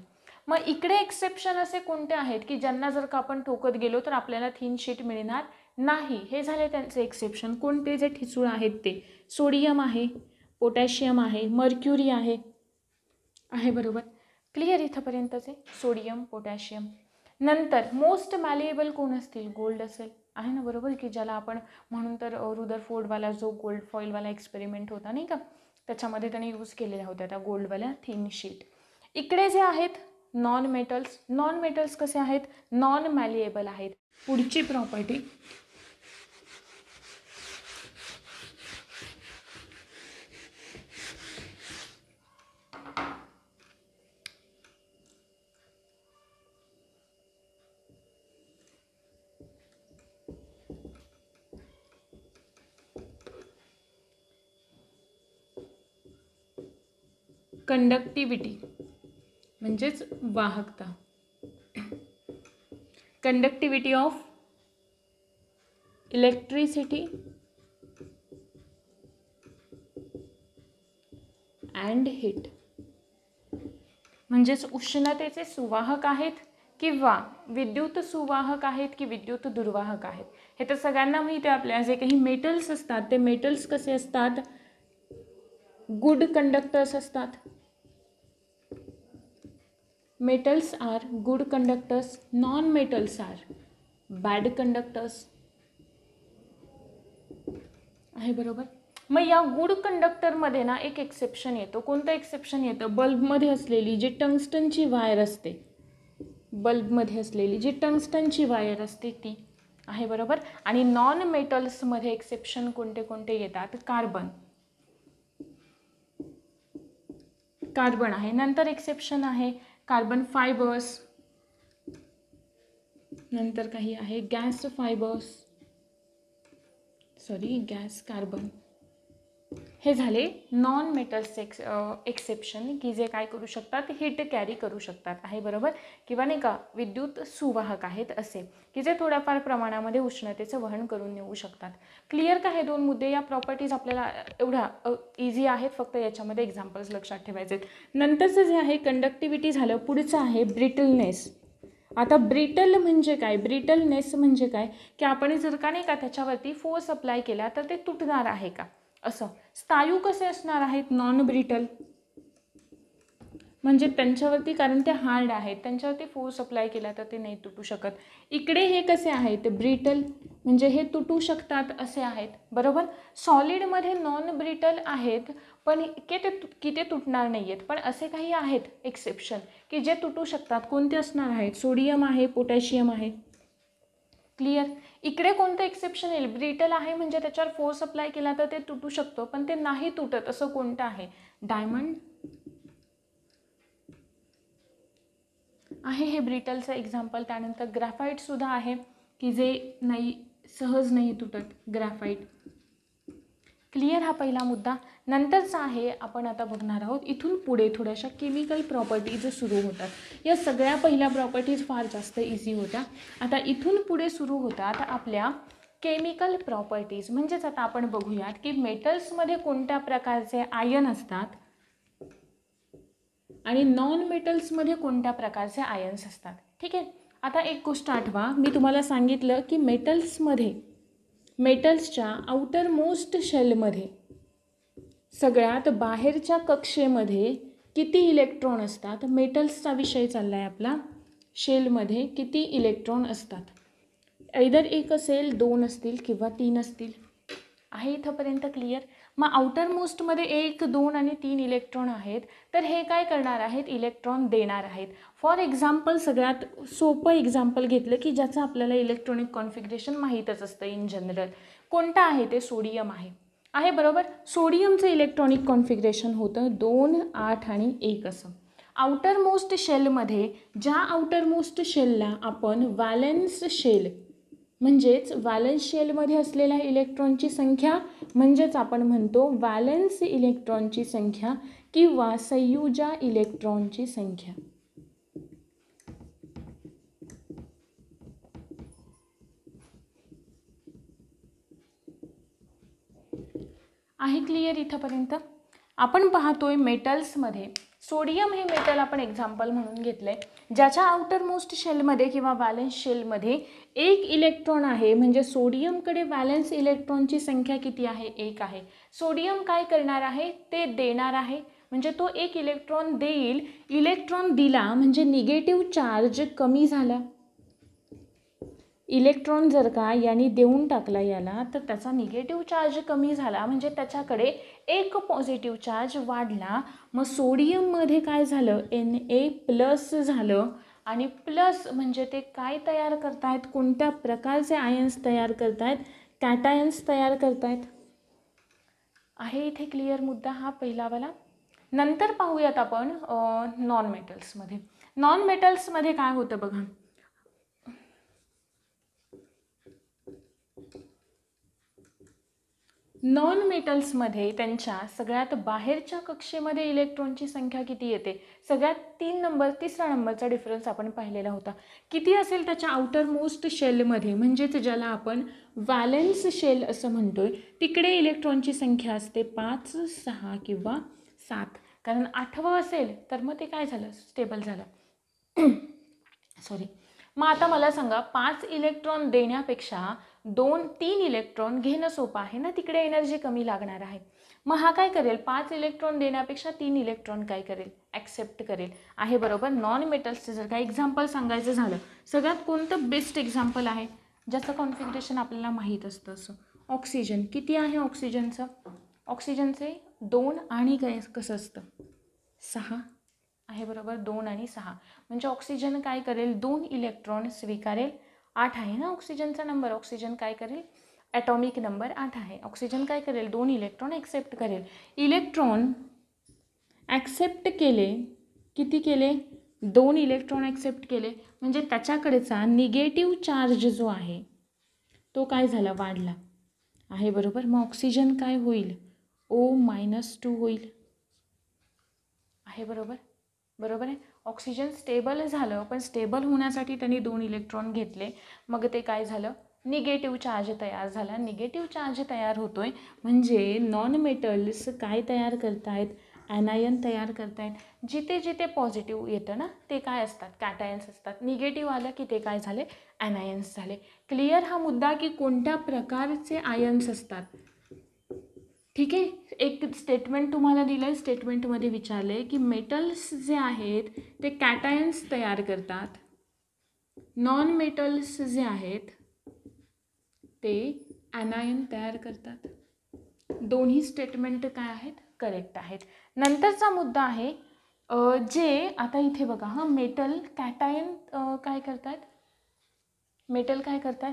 मग इकडे एक्सेप्शन असे कोणते आहेत की ज्यांना जर का आपण ठोकत गेलो तर आपल्याला थीन शीट मिळणार नाही, हे झाले त्यांचे एक्सेप्शन. कोणते, जे ठिसूळ आहेत ते, सोडियम आहे, पोटॅशियम आहे, मर्क्युरी आहे बरोबर. क्लिअर इथंपर्यंतचे सोडियम पोटॅशियम. नंतर मोस्ट मॅलिएबल कोण असतील, गोल्ड असेल, आहे ना बरोबर, की ज्याला आपण म्हणून तर रुदरफोर्डवाला जो गोल्ड फॉईलवाला एक्सपेरिमेंट होता नाही का, त्याच्यामध्ये त्याने यूज केलेल्या होत्या त्या गोल्डवाल्या थिन शीट. इकडे जे आहेत नॉन मेटल्स कसे आहेत, नॉन मॅलिएबल आहेत. पुढची प्रॉपर्टी कंडक्टिव्हिटी म्हणजेच वाहकता. Conductivity of electricity and heat, म्हणजेच उष्णतेचे सुवाहक आहेत किंवा विद्युत सुवाहक आहेत की विद्युत दुर्वाहक आहेत. हे तर सगळ्यांना माहिती आहे. आपल्या जे काही मेटल्स असतात ते मेटल्स कसे असतात, गुड कंडक्टर्स असतात. Metals are good conductors, non metals are bad conductors आहे. बरोबर. मग या गुड कंडक्टरमध्ये ना एक एक्सेप्शन येतो. कोणतं एक्सेप्शन येतं, बल्बमध्ये असलेली जी टंगस्टनची वायर असते, बल्बमध्ये असलेली जी टंगस्टनची वायर असते ती आहे. बरोबर. आणि नॉन मेटल्समध्ये एक्सेप्शन कोणते कोणते येतात, कार्बन आहे. नंतर एक्सेप्शन आहे कार्बन फायबर्स, नंतर काही आहे गॅस कार्बन. हे झाले नॉन मेटल्स एक्सेप्शन की जे काय करू शकतात, हीट कॅरी करू शकतात आहे. बरोबर. किंवा नाही का विद्युत सुवाहक आहेत असे की जे थोड्याफार प्रमाणामध्ये उष्णतेचं वहन करून नेऊ शकतात. क्लिअर का हे दोन मुद्दे. या प्रॉपर्टीज आपल्याला एवढ्या इझी आहेत, फक्त याच्यामध्ये एक्झाम्पल्स लक्षात ठेवायचे. नंतरचं जे आहे कंडक्टिव्हिटी झालं. पुढचं आहे ब्रिटलनेस. आता ब्रिटल म्हणजे काय, ब्रिटलनेस म्हणजे काय की आपण जर का नाही का त्याच्यावरती फोर्स अप्लाय केला तर ते तुटणार आहे का असं. स्थायू कसे असणार आहेत, नॉन ब्रिटल, म्हणजे त्यांच्यावरती कारण ते हार्ड आहेत त्यांच्यावरती फोर्स अप्लाय केला तर ते नाही तुटू शकत. इकडे हे कसे आहेत, ब्रिटल, म्हणजे हे तुटू शकतात असे आहेत. बरोबर. सॉलिडमध्ये नॉन ब्रिटल आहेत पण की ते तुटणार नाही आहेत, पण असे काही आहेत एक्सेप्शन की जे तुटू शकतात. कोणते असणार आहेत, सोडियम आहे, पोटॅशियम आहे. क्लिअर. इकडे कोणतं एक्सेप्शन येईल, ब्रिटल आहे म्हणजे त्याच्यावर फोर्स अप्लाय केला तर ते तुटू शकतो पण ते नाही तुटत असं कोणतं आहे, डायमंड आहे हे ब्रिटलचं एक्झाम्पल. त्यानंतर ग्रॅफाईट सुद्धा आहे की जे सहज नाही तुटत, ग्रॅफाईट. क्लिअर हा पहिला मुद्दा. नंतरचा आहे आपण आता बघणार आहोत इथून पुढे थोड्याशा केमिकल प्रॉपर्टीज सुरू होतात. या सगळ्या पहिल्या प्रॉपर्टीज फार जास्त इझी होत्या. आता इथून पुढे सुरू होतात आपल्या केमिकल प्रॉपर्टीज. म्हणजेच आता आपण बघूयात की मेटल्समध्ये कोणत्या प्रकारचे आयन असतात आणि नॉन मेटल्समध्ये कोणत्या प्रकारचे आयन्स असतात. ठीक आहे. आता एक गोष्ट आठवा, मी तुम्हाला सांगितलं की मेटल्सच्या आउटर मोस्ट शेलमध्ये, सगळ्यात बाहेरच्या कक्षेमध्ये किती इलेक्ट्रॉन असतात. मेटल्सचा विषय चालला आहे आपला. शेलमध्ये किती इलेक्ट्रॉन असतात, ऐदर एक असेल, दोन असतील किंवा तीन असतील. आहे इथंपर्यंत क्लिअर. मग आउटर मोस्टमध्ये 1, 2 आणि 3 इलेक्ट्रॉन आहेत तर हे काय करणार आहेत, इलेक्ट्रॉन देणार आहेत. फॉर एक्झाम्पल सगळ्यात सोपं एक्झाम्पल घेतलं की ज्याचं आपल्याला इलेक्ट्रॉनिक कॉन्फिगरेशन माहीतच असतं इन जनरल. कोणतं आहे ते, सोडियम आहे. बरोबर. सोडियमचं इलेक्ट्रॉनिक कॉन्फिगरेशन होतं 2, 8 आणि 1 असं. आउटर मोस्ट शेलमध्ये, ज्या आउटर मोस्ट शेलला आपण व्हॅलेन्स शेल म्हणजेच व्हॅलेन्स शेलमध्ये असलेल्या इलेक्ट्रॉनची संख्या म्हणजेच आपण म्हणतो व्हॅलेन्स इलेक्ट्रॉनची संख्या किंवा संयुजा इलेक्ट्रॉनची संख्या. आहे क्लिअर इथंपर्यंत. आपण पाहतोय मेटल्समध्ये सोडियम हे मेटल आपण एक्झाम्पल म्हणून घेतलंय ज्याच्या आउटर मोस्ट शेलमध्ये किंवा व्हॅलेन्स शेलमध्ये 1 इलेक्ट्रॉन आहे. म्हणजे सोडियमकडे व्हॅलेन्स इलेक्ट्रॉनची संख्या किती आहे, 1 आहे. सोडियम काय करणार आहे, ते देणार आहे. म्हणजे तो 1 इलेक्ट्रॉन देईल. इलेक्ट्रॉन दिला म्हणजे निगेटिव्ह चार्ज कमी झाला. इलेक्ट्रॉन जर का याने देऊन टाकला याला तर त्याचा निगेटिव्ह चार्ज कमी झाला, म्हणजे त्याच्याकडे एक पॉझिटिव्ह चार्ज वाढला. मग सोडियममध्ये काय झालं, Na+ झालं. आणि प्लस म्हणजे ते काय तयार करतायत, कोणत्या प्रकारचे आयन्स तयार करतायत, कॅटायन्स तयार करतायत. आहे इथे क्लिअर मुद्दा हा पहिलावाला. नंतर पाहूयात आपण नॉन मेटल्समध्ये. नॉन मेटल्समध्ये काय होतं बघा. नॉन मेटल्समध्ये त्यांच्या सगळ्यात बाहेरच्या कक्षेमध्ये इलेक्ट्रॉनची संख्या किती येते. सगळ्यात 3 नंबरचा डिफरन्स आपण पाहिलेला होता. किती असेल त्याच्या आउटर मोस्ट शेलमध्ये, म्हणजेच ज्याला आपण व्हॅलेन्स शेल असं म्हणतोय, तिकडे इलेक्ट्रॉनची संख्या असते 5, 6 किंवा 7. कारण 8वं असेल तर मग ते काय झालं, स्टेबल झालं. सॉरी. मग आता मला सांगा, 5 इलेक्ट्रॉन देण्यापेक्षा 2-3 इलेक्ट्रॉन घेणं सोपं आहे ना, तिकडे एनर्जी कमी लागणार आहे. मग हा काय करेल, 5 इलेक्ट्रॉन देण्यापेक्षा 3 इलेक्ट्रॉन काय करेल, ॲक्सेप्ट करेल. आहे बरोबर. नॉन मेटल्सचं जर का एक्झाम्पल सांगायचं झालं, सगळ्यात कोणतं बेस्ट एक्झाम्पल आहे, ज्याचं कॉन्फिगरेशन आपल्याला माहीत असतं असं. ऑक्सिजन. किती आहे ऑक्सिजनचं, ऑक्सिजनचे 2 आणि काय कसं असतं 6. आहे बरोबर, 2 आणि 6. म्हणजे ऑक्सिजन काय करेल, 2 इलेक्ट्रॉन स्वीकारेल. 8 आहे ना ऑक्सिजनचा नंबर, ऑक्सिजन काय करेल, ॲटॉमिक नंबर 8 आहे. ऑक्सिजन काय करेल, 2 इलेक्ट्रॉन ॲक्सेप्ट करेल. इलेक्ट्रॉन ॲक्सेप्ट केले, किती केले, 2 इलेक्ट्रॉन ॲक्सेप्ट केले. म्हणजे त्याच्याकडेचा निगेटिव्ह चार्ज जो आहे तो काय झाला, वाढला. आहे बरोबर. मग ऑक्सिजन काय होईल, O-2 होईल. आहे बरोबर. बरोबर आहे. ऑक्सिजन स्टेबल झालं, पण स्टेबल होण्यासाठी त्यांनी 2 इलेक्ट्रॉन घेतले. मग ते काय झालं, निगेटिव्ह चार्ज तयार झाला. निगेटिव्ह चार्ज तयार होतोय म्हणजे नॉन मेटल्स काय तयार करतायत, ॲनायन तयार करतायत. जिथे जिथे पॉझिटिव्ह येतं ना ते काय असतात, कॅटायन्स असतात. निगेटिव्ह आलं की ते काय झाले, ॲनायन्स झाले. क्लिअर हा मुद्दा की कोणत्या प्रकारचे आयन्स असतात. ठीक आहे. एक स्टेटमेंट तुम्हाला दिलं आहे, स्टेटमेंटमध्ये विचारलं आहे की मेटल्स जे आहेत ते कॅटायन्स तयार करतात, नॉन मेटल्स जे आहेत ते ॲनायन तयार करतात. दोन्ही स्टेटमेंट काय आहेत, करेक्ट आहेत. नंतरचा मुद्दा आहे जे आता इथे बघा, हां मेटल कॅटायन काय करतात, मेटल काय करतात,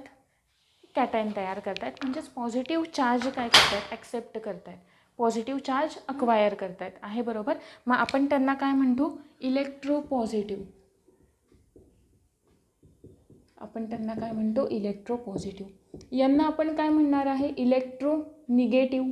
कॅटायन तयार करतात. म्हणजेच पॉझिटिव्ह चार्ज काय करतात, ॲक्सेप्ट करतात, पॉझिटिव्ह चार्ज अक्वायर करतात. आहे बरोबर. मग आपण त्यांना काय म्हणतो, इलेक्ट्रोपॉझिटिव्ह. आपण त्यांना काय म्हणतो, इलेक्ट्रोपॉझिटिव्ह. यांना आपण काय म्हणणार आहे, इलेक्ट्रोनिगेटिव्ह.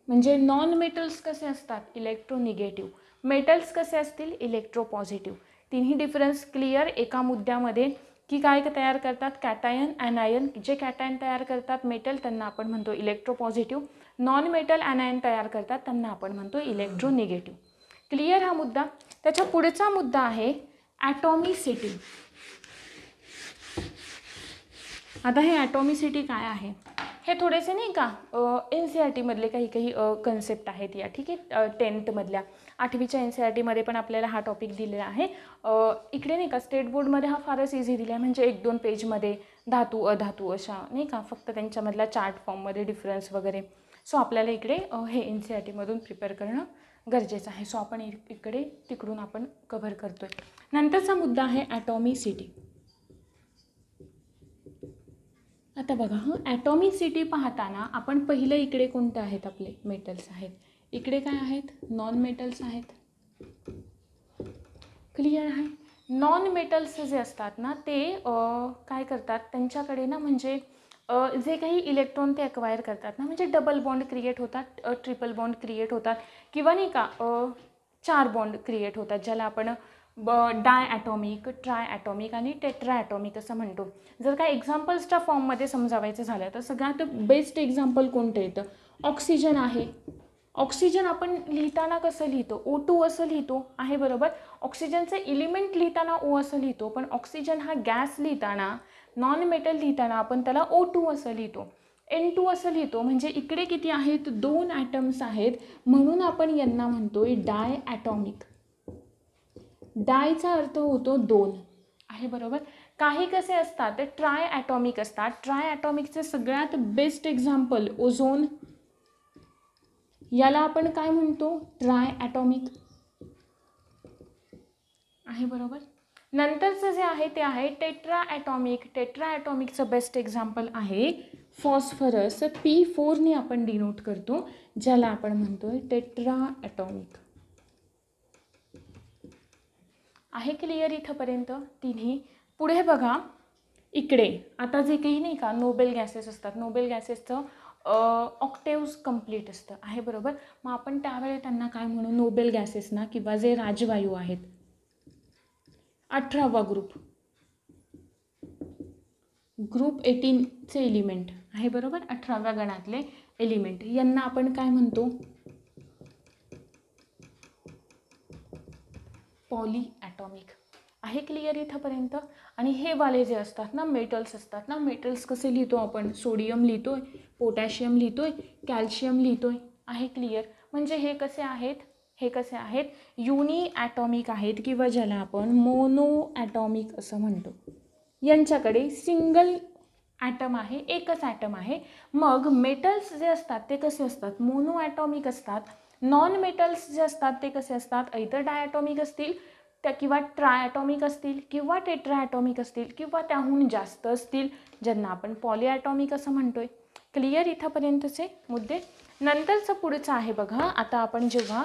म्हणजे नॉन मेटल्स कसे असतात, इलेक्ट्रोनिगेटिव्ह. मेटल्स कसे असतील, इलेक्ट्रोपॉझिटिव्ह. तिन्ही डिफरन्स क्लिअर एका मुद्द्यामध्ये की काय तयार करतात, कॅटायन, ॲनायन. जे कॅटायन तयार करतात मेटल त्यांना आपण म्हणतो इलेक्ट्रोपॉझिटिव्ह. नॉन मेटल ॲनायन तयार करतात त्यांना आपण म्हणतो इलेक्ट्रोनिगेटिव्ह. क्लिअर हा मुद्दा. त्याच्या पुढचा मुद्दा आहे ॲटॉमिसिटी. आता हे ॲटॉमिसिटी काय आहे, हे थोडेसे नाही का NCERT मधले काही कन्सेप्ट आहेत या. ठीक आहे. 10th मधल्या 8वीच्या NCERT मध्ये पण आपल्याला हा टॉपिक दिलेला आहे. इकडे नाही का स्टेट बोर्डमध्ये हा फारच इझी दिला आहे, म्हणजे 1-2 पेजमध्ये धातू अधातू अशा नाही का, फक्त त्यांच्यामधल्या चार्ट फॉर्ममध्ये डिफरन्स वगैरे. सो आपल्याला इकडे हे NCERT मधून प्रिपेअर करणं गरजेचं आहे. सो आपण इकडे तिकडून आपण कव्हर करतोय. नंतरचा मुद्दा आहे ॲटॉमिसिटी. आता बघा, ॲटॉमिसिटी पाहताना आपण पहिलं इकडे कोणते आहेत, आपले मेटल्स आहेत. इकडे काय आहेत, नॉन मेटल्स आहेत. क्लिअर आहे. नॉन मेटल्स जे असतात ना ते काय करतात, त्यांच्याकडे ना म्हणजे जे काही इलेक्ट्रॉन ते अक्वायर करतात ना, म्हणजे डबल बॉन्ड क्रिएट होतात, ट्रिपल बॉन्ड क्रिएट होतात, किंवा नाही का 4 बॉन्ड क्रिएट होतात, ज्याला आपण डाय ॲटॉमिक, ट्राय ॲटॉमिक आणि टेट्रा ॲटॉमिक असं म्हणतो. जर का एक्झाम्पल्सच्या फॉर्ममध्ये समजावायचं झालं तर सगळ्यात बेस्ट एक्झाम्पल कोणतं येतं, ऑक्सिजन आहे. ऑक्सिजन आपण लिहिताना कसं लिहितो, O2 असं लिहितो. आहे बरोबर. ऑक्सिजनचे एलिमेंट लिहिताना O असं लिहितो, पण ऑक्सिजन हा गॅस लिहिताना, नॉन मेटल लिहिताना आपण त्याला O2 असं लिहितो, N2 असं लिहितो. म्हणजे इकडे किती आहेत, 2 ॲटम्स आहेत, म्हणून आपण यांना म्हणतोय डाय ॲटॉमिक. डायचा अर्थ होतो 2. आहे बरोबर. काही कसे असतात ते ट्राय ॲटॉमिक असतात. ट्राय ॲटॉमिकचे सगळ्यात बेस्ट एक्झाम्पल ओझोन, याला आपण काय म्हणतो, ट्राय ॲटॉमिक आहे, बरोबर. नंतरचं जे आहे ते आहे टेट्रा ॲटॉमिक. टेट्रा ॲटॉमिकचं बेस्ट एक्झाम्पल आहे फॉस्फरस. P4ने आपण डिनोट करतो, ज्याला आपण म्हणतोय टेट्रा ॲटॉमिक. आहे क्लिअर इथंपर्यंत तिन्ही. पुढे बघा इकडे, आता जे काही नाही का नोबेल गॅसेस असतात, नोबेल गॅसेसचं ऑक्टेव्ज कंप्लीट असतं, आहे बरोबर. मग आपण त्यावेळी त्यांना काय म्हणू, नोबेल गॅसेसना किंवा जे राजवायू आहेत, 18वा ग्रुप 18चे एलिमेंट आहे बरोबर, 18व्या गणातले एलिमेंट, यांना आपण काय म्हणतो, पॉली ॲटॉमिक. आहे क्लिअर इथंपर्यंत. आणि हे वाले जे असतात ना मेटल्स असतात ना, मेटल्स कसे लिहितो आपण, सोडियम लिहितोय, पोटॅशियम लिहितोय, कॅल्शियम लिहितोय, आहे क्लिअर. म्हणजे हे कसे आहेत, हे कसे आहेत, युनी ॲटॉमिक आहेत किंवा ज्याला आपण मोनो ॲटॉमिक असं म्हणतो. यांच्याकडे सिंगल ॲटम आहे, एकच ॲटम आहे. मग मेटल्स जे असतात ते कसे असतात, मोनो ॲटॉमिक असतात. नॉन मेटल्स जे असतात ते कसे असतात, इतर डायॲटॉमिक असतील त्या किंवा ट्रायॲटॉमिक असतील किंवा टेट्राॲटॉमिक असतील किंवा त्याहून जास्त असतील, ज्यांना आपण पॉलीॲटॉमिक असं म्हणतोय. क्लिअर इथंपर्यंतचे मुद्दे. नंतरचं पुढचं आहे बघा, आता आपण जेव्हा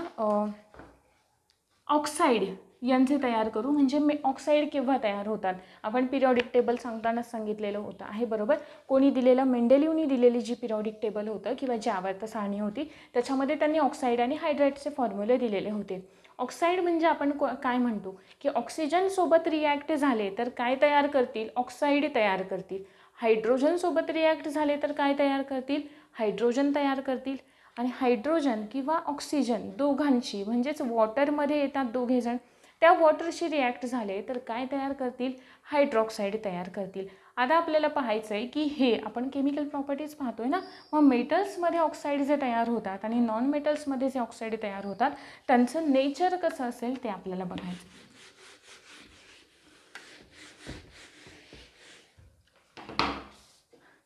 ऑक्साईड यांचे तयार करू, म्हणजे ऑक्साईड केव्हा तयार होतात, आपण पिरियॉडिक टेबल सांगतानाच सांगितलेलं होतं, आहे बरोबर. कोणी दिलेलं, मेंडेलिव्हनी दिलेली जी पिरियॉडिक टेबल होतं किंवा जी आवर्त सारणी होती त्याच्यामध्ये त्यांनी ऑक्साईड आणि हायड्रेटचे फॉर्म्युले दिलेले होते. ऑक्साईड म्हणजे आपण काय म्हणतो की ऑक्सिजनसोबत रिॲक्ट झाले तर काय तयार करतील, ऑक्साईड तयार करतील. हायड्रोजनसोबत रिॲक्ट झाले तर काय तयार करतील, हायड्रोजन तयार करतील. आणि हायड्रोजन किंवा ऑक्सिजन दोघांची, म्हणजेच वॉटरमध्ये येतात दोघेजण, त्या वॉटरशी रिॲक्ट झाले तर काय तयार करतील, हायड्रॉक्साईड तयार करतील. आता आपल्याला पाहायचं आहे की हे आपण केमिकल प्रॉपर्टीज पाहतोय ना, मग मेटल्समध्ये ऑक्साईड जे तयार होतात आणि नॉन मेटल्समध्ये जे ऑक्साईड तयार होतात त्यांचं नेचर कसं असेल ते आपल्याला बघायचं.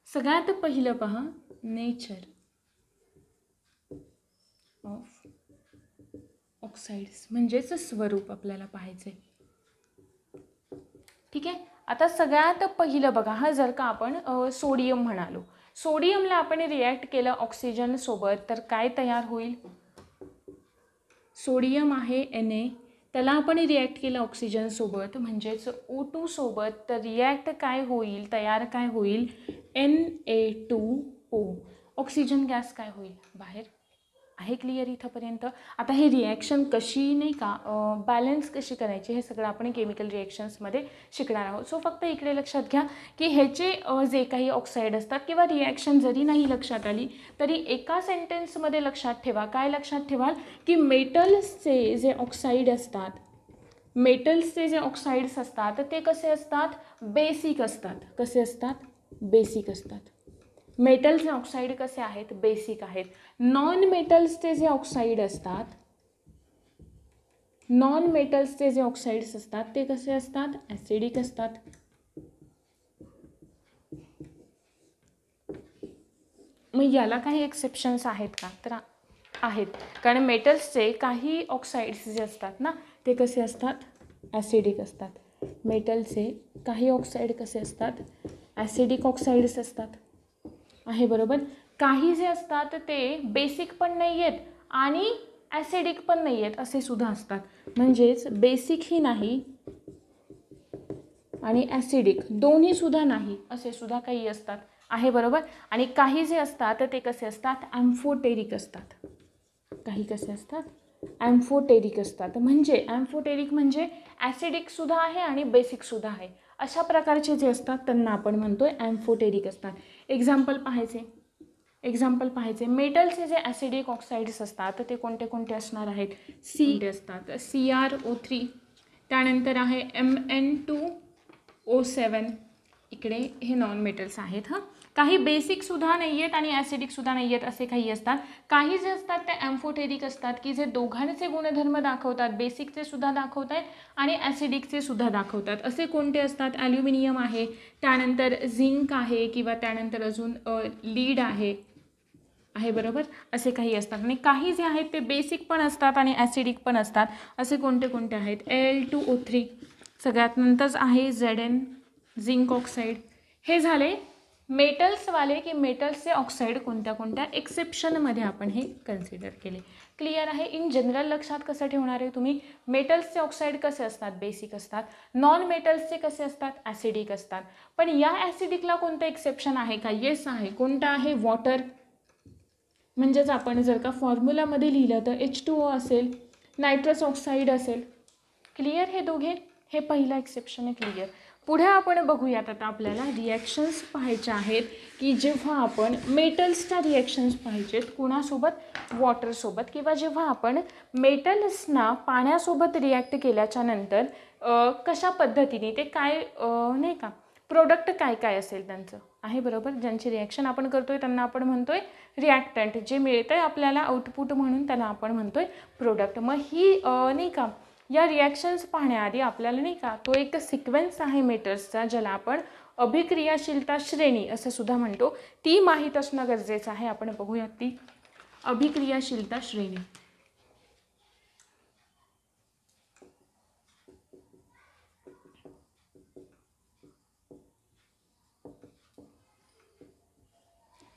सगळ्यात पहिलं पहा, नेचर ऑफ ऑक्साईड्स म्हणजेच स्वरूप आपल्याला पाहायचं आहे. ठीक आहे. आता सगळ्यात पहिलं बघा, हा जर का आपण सोडियम म्हणालो, सोडियमला आपण रिॲक्ट केलं ऑक्सिजन सोबत तर काय तयार होईल, सोडियम आहे Na, त्याला आपण रिॲक्ट केलं ऑक्सिजन सोबत म्हणजेच O2 सोबत, तर रिॲक्ट काय होईल, तयार काय होईल, Na2O. ऑक्सिजन गॅस काय होईल, बाहेर. आहे क्लिअर इथंपर्यंत. आता हे रिॲक्शन कशी नाही का बॅलन्स कशी करायची हे सगळं आपण केमिकल रिॲक्शन्समध्ये शिकणार आहोत. सो फक्त इकडे लक्षात घ्या की ह्याचे जे काही ऑक्साईड असतात किंवा रिॲक्शन जरी नाही लक्षात आली तरी एका सेंटेन्समध्ये लक्षात ठेवा. काय लक्षात ठेवाल की मेटल्सचे जे ऑक्साईड असतात, मेटल्सचे जे ऑक्साईड्स असतात ते कसे असतात, बेसिक असतात. कसे असतात, बेसिक असतात. मेटल्सचे ऑक्साईड कसे आहेत, बेसिक आहेत. नॉन मेटल्सचे जे ऑक्साईड असतात, नॉन मेटल्सचे जे ऑक्साईड्स असतात ते कसे असतात, ॲसिडिक असतात. मग याला काही एक्सेप्शन्स आहेत का, तर आहेत. कारण मेटल्सचे काही ऑक्साईड्स जे असतात ना ते कसे असतात, ॲसिडिक असतात. मेटलचे काही ऑक्साईड कसे असतात, ॲसिडिक ऑक्साईड्स असतात. आहे बरोबर. काही जे असतात ते बेसिक पण नाही आहेत आणि ॲसिडिक पण नाही आहेत असे सुद्धा असतात. म्हणजेच बेसिकही नाही आणि ॲसिडिक दोन्ही सुद्धा नाही असे सुद्धा काही असतात. आहे बरोबर. आणि काही जे असतात ते कसे असतात, ॲम्फोटेरिक असतात. काही कसे असतात, ॲम्फोटेरिक असतात. म्हणजे ॲम्फोटेरिक म्हणजे ॲसिडिक सुद्धा आहे आणि बेसिक सुद्धा आहे. अशा प्रकारचे जे असतात त्यांना आपण म्हणतोय ॲम्फोटेरिक असतात. एक्झाम्पल पाहायचे मेटलचे जे ॲसिडिक ऑक्साईड्स असतात ते कोणते कोणते असणार आहेत, सी असतात, CrO3, त्यानंतर आहे MN2O7. इकडे हे नॉन मेटल्स आहेत. हां, काही बेसिकसुद्धा नाही आहेत आणि ॲसिडिकसुद्धा नाही आहेत, असे काही असतात. काही जे असतात ते ॲम्फोटेरिक असतात की जे दोघांचे गुणधर्म दाखवतात, बेसिकचे सुद्धा दाखवत आहेत आणि ॲसिडिकचे सुद्धा दाखवतात. असे कोणते असतात? ॲल्युमिनियम आहे, त्यानंतर झिंक आहे, किंवा त्यानंतर अजून लीड आहे बरोबर, असे काही असतात. आणि काही जे आहेत ते बेसिक पण असतात आणि ॲसिडिक पण असतात. असे कोणते कोणते आहेत? Al2O3 सगळ्यात नंतरच आहे Zn, झिंक ऑक्साईड. हे झाले मेटल्सवाले की मेटल्सचे ऑक्साईड कोणत्या कोणत्या एक्सेप्शनमध्ये आपण हे कन्सिडर केले. क्लिअर आहे? इन जनरल लक्षात कसं ठेवणार आहे तुम्ही? मेटल्सचे ऑक्साईड कसे असतात? बेसिक असतात. नॉन मेटल्सचे कसे असतात? ॲसिडिक असतात. पण या ॲसिडिकला कोणतं एक्सेप्शन आहे का? येस आहे. कोणतं आहे? वॉटर. म्हणजेच आपण जर का फॉर्म्युलामध्ये लिहिलं तर H2O असेल, नायट्रस ऑक्साईड असेल. क्लिअर हे दोघे? हे पहिलं एक्सेप्शन आहे. क्लिअर. पुढे आपण बघूयात. आता आपल्याला रिॲक्शन्स पाहायच्या आहेत की जेव्हा आपण मेटल्सच्या रिॲक्शन्स पाहायचे आहेत कोणासोबत? वॉटरसोबत. किंवा जेव्हा आपण मेटल्सना पाण्यासोबत रिॲक्ट केल्याच्या नंतर कशा पद्धतीने ते काय नाही का प्रोडक्ट काय काय असेल त्यांचं आहे बरोबर. ज्यांची रिॲक्शन आपण करतोय त्यांना आपण म्हणतोय रिॲक्टंट. जे मिळतं आहे आपल्याला आउटपुट म्हणून त्याला आपण म्हणतोय प्रोडक्ट. मग ही नाही का या रिॲक्शन्स पाहण्याआधी आपल्याला नाही का तो एक सिक्वेन्स आहे मेटल्सचा ज्याला आपण अभिक्रियाशीलता श्रेणी असं सुद्धा म्हणतो, ती माहीत असणं गरजेचं आहे. आपण बघूयात ती अभिक्रियाशीलता श्रेणी.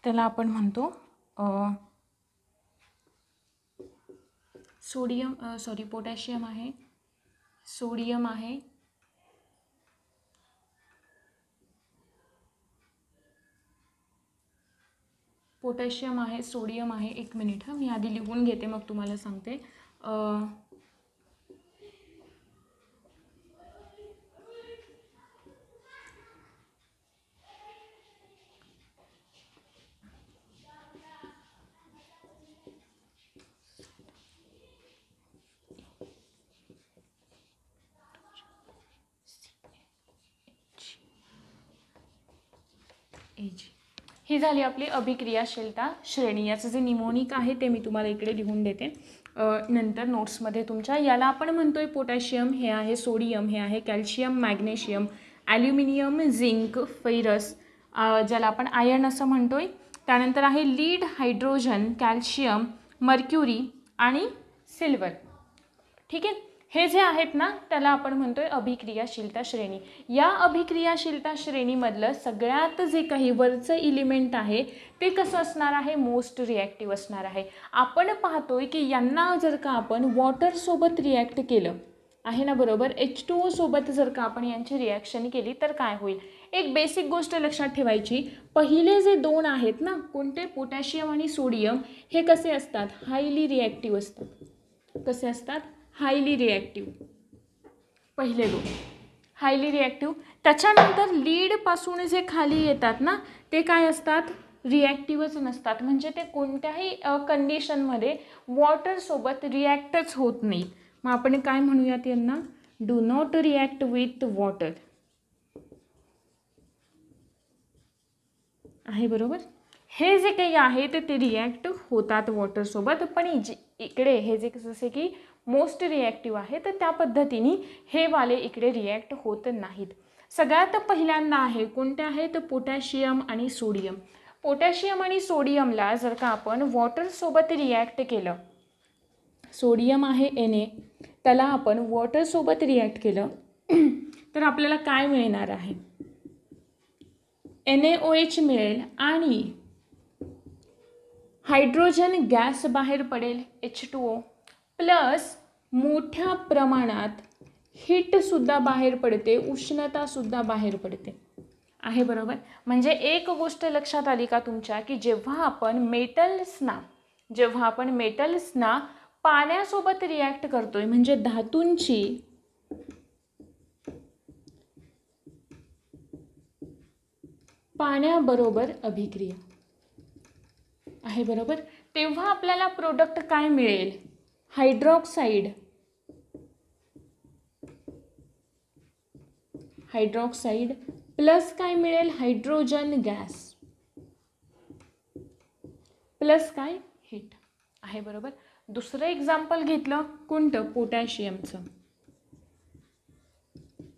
त्याला आपण म्हणतो पोटॅशियम आहे, सोडियम आहे, पोटॅशियम आहे, सोडियम आहे. एक मिनिट मी आधी लिहून घेते मग तुम्हाला सांगते. ही झाली आपली अभिक्रियाशीलता श्रेणी. याचं जे निमोनिक आहे ते मी तुम्हाला इकडे लिहून देते नंतर नोट्समध्ये तुमच्या. याला आपण म्हणतोय पोटॅशियम, हे आहे सोडियम, हे आहे calcium, magnesium, aluminium, zinc, ferrous, ज्याला आपण आयर्न असं म्हणतोय. त्यानंतर आहे लीड, हायड्रोजन, कॅल्शियम, मर्क्युरी आणि सिल्वर. ठीक आहे. हे जे आहेत ना त्याला आपण म्हणतोय अभिक्रियाशीलता श्रेणी. या अभिक्रियाशीलता श्रेणीमधलं सगळ्यात जे काही वरचं इलिमेंट आहे ते कसं असणार आहे? मोस्ट रिॲक्टिव्ह असणार आहे. आपण पाहतोय की यांना जर का आपण वॉटरसोबत रिॲक्ट केलं आहे ना बरोबर, H2O सोबत जर का आपण यांची रिॲक्शन केली तर काय होईल? एक बेसिक गोष्ट लक्षात ठेवायची, पहिले जे दोन आहेत ना कोणते? पोटॅशियम आणि सोडियम, हे कसे असतात? हायली रिॲक्टिव्ह असतात. कसे असतात? Highly reactive. पहिले दोन हायली रिॲक्टिव्ह. त्याच्यानंतर लीडपासून जे खाली येतात ना ते काय असतात? रिॲक्टिव्हच नसतात. म्हणजे ते कोणत्याही कंडिशनमध्ये वॉटरसोबत रिॲक्टच होत नाही. मग आपण काय म्हणूयात यांना? Do not react with water आहे बरोबर. हे जे काही आहे ते रिॲक्ट होतात वॉटरसोबत, पण इकडे हे जे जसे की मोस्ट रिॲक्टिव्ह आहे तर त्या पद्धतीने हे वाले इकडे रिॲक्ट होत नाहीत. सगळ्यात पहिल्यांदा आहे कोणते आहे? तर पोटॅशियम आणि सोडियम. पोटॅशियम आणि सोडियमला जर का आपण वॉटरसोबत रिॲक्ट केलं, सोडियम आहे Na, त्याला आपण वॉटरसोबत रिॲक्ट केलं तर आपल्याला काय मिळणार आहे? NaOH मिळेल आणि हायड्रोजन गॅस बाहेर पडेल H2O, प्लस मोठ्या प्रमाणात हीटसुद्धा बाहेर पडते, उष्णतासुद्धा बाहेर पडते आहे बरोबर. म्हणजे एक गोष्ट लक्षात आली का तुमच्या की जेव्हा आपण मेटल्सना पाण्यासोबत रिॲक्ट करतोय म्हणजे धातूंची पाण्याबरोबर अभिक्रिया आहे बरोबर, तेव्हा आपल्याला प्रोडक्ट काय मिळेल? हायड्रॉक्साईड प्लस काय मिळेल? Hydrogen gas. प्लस काय हीट आहे बरोबर. दुसरं एक्झाम्पल घेतलं कोणतं, पोटॅशियमचं.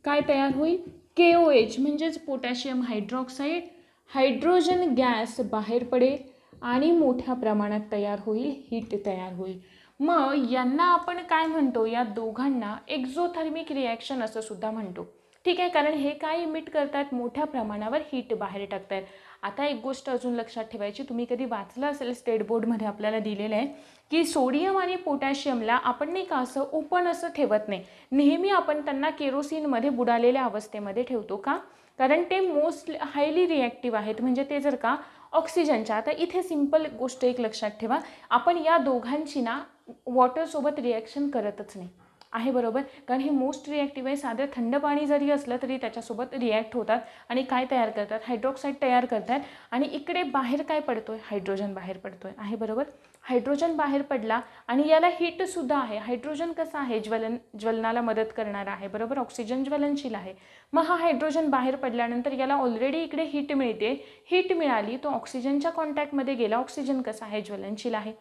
काय तयार होईल, KOH म्हणजेच पोटॅशियम हायड्रॉक्साईड. हायड्रोजन गॅस बाहेर पडेल आणि मोठ्या प्रमाणात तयार होईल, हीट तयार होईल. मग यांना आपण काय म्हणतो, या दोघांना एक्झोथर्मिक रिॲक्शन असं सुद्धा म्हणतो. ठीक आहे, कारण हे काय इमिट करतात, मोठ्या प्रमाणावर हीट बाहेर टाकतात. आता एक गोष्ट अजून लक्षात ठेवायची, तुम्ही कधी वाचलं असेल स्टेट बोर्डमध्ये आपल्याला दिलेलं आहे की सोडियम आणि पोटॅशियमला आपण नाही का असं ओपन असं ठेवत नाही, नेहमी आपण त्यांना केरोसिनमध्ये बुडालेल्या अवस्थेमध्ये ठेवतो. का, कारण ते मोस्ट हायली रिॲक्टिव्ह आहेत. म्हणजे ते जर का ऑक्सिजनच्या, आता इथे सिंपल गोष्ट एक लक्षात ठेवा, आपण या दोघांची ना वॉटरसोबत रिॲक्शन करतच नाही आहे बरोबर, कारण हे मोस्ट रिॲक्टिव्ह आहे. साधं थंड पाणी जरी असलं तरी त्याच्यासोबत रिॲक्ट होतात आणि काय तयार करतात, हायड्रॉक्साईड तयार करतात. आणि इकडे बाहेर काय पडतोय, हायड्रोजन बाहेर पडतोय आहे बरोबर. हायड्रोजन बाहेर पडला आणि याला हीटसुद्धा आहे. हायड्रोजन कसं आहे, ज्वलनाला मदत करणारा आहे बरोबर, ऑक्सिजन ज्वलनशील आहे. मग हा हायड्रोजन बाहेर पडल्यानंतर याला ऑलरेडी इकडे हीट मिळते, हीट मिळाली तो ऑक्सिजनच्या कॉन्टॅक्टमध्ये गेला. ऑक्सिजन कसा आहे, ज्वलनशील आहे.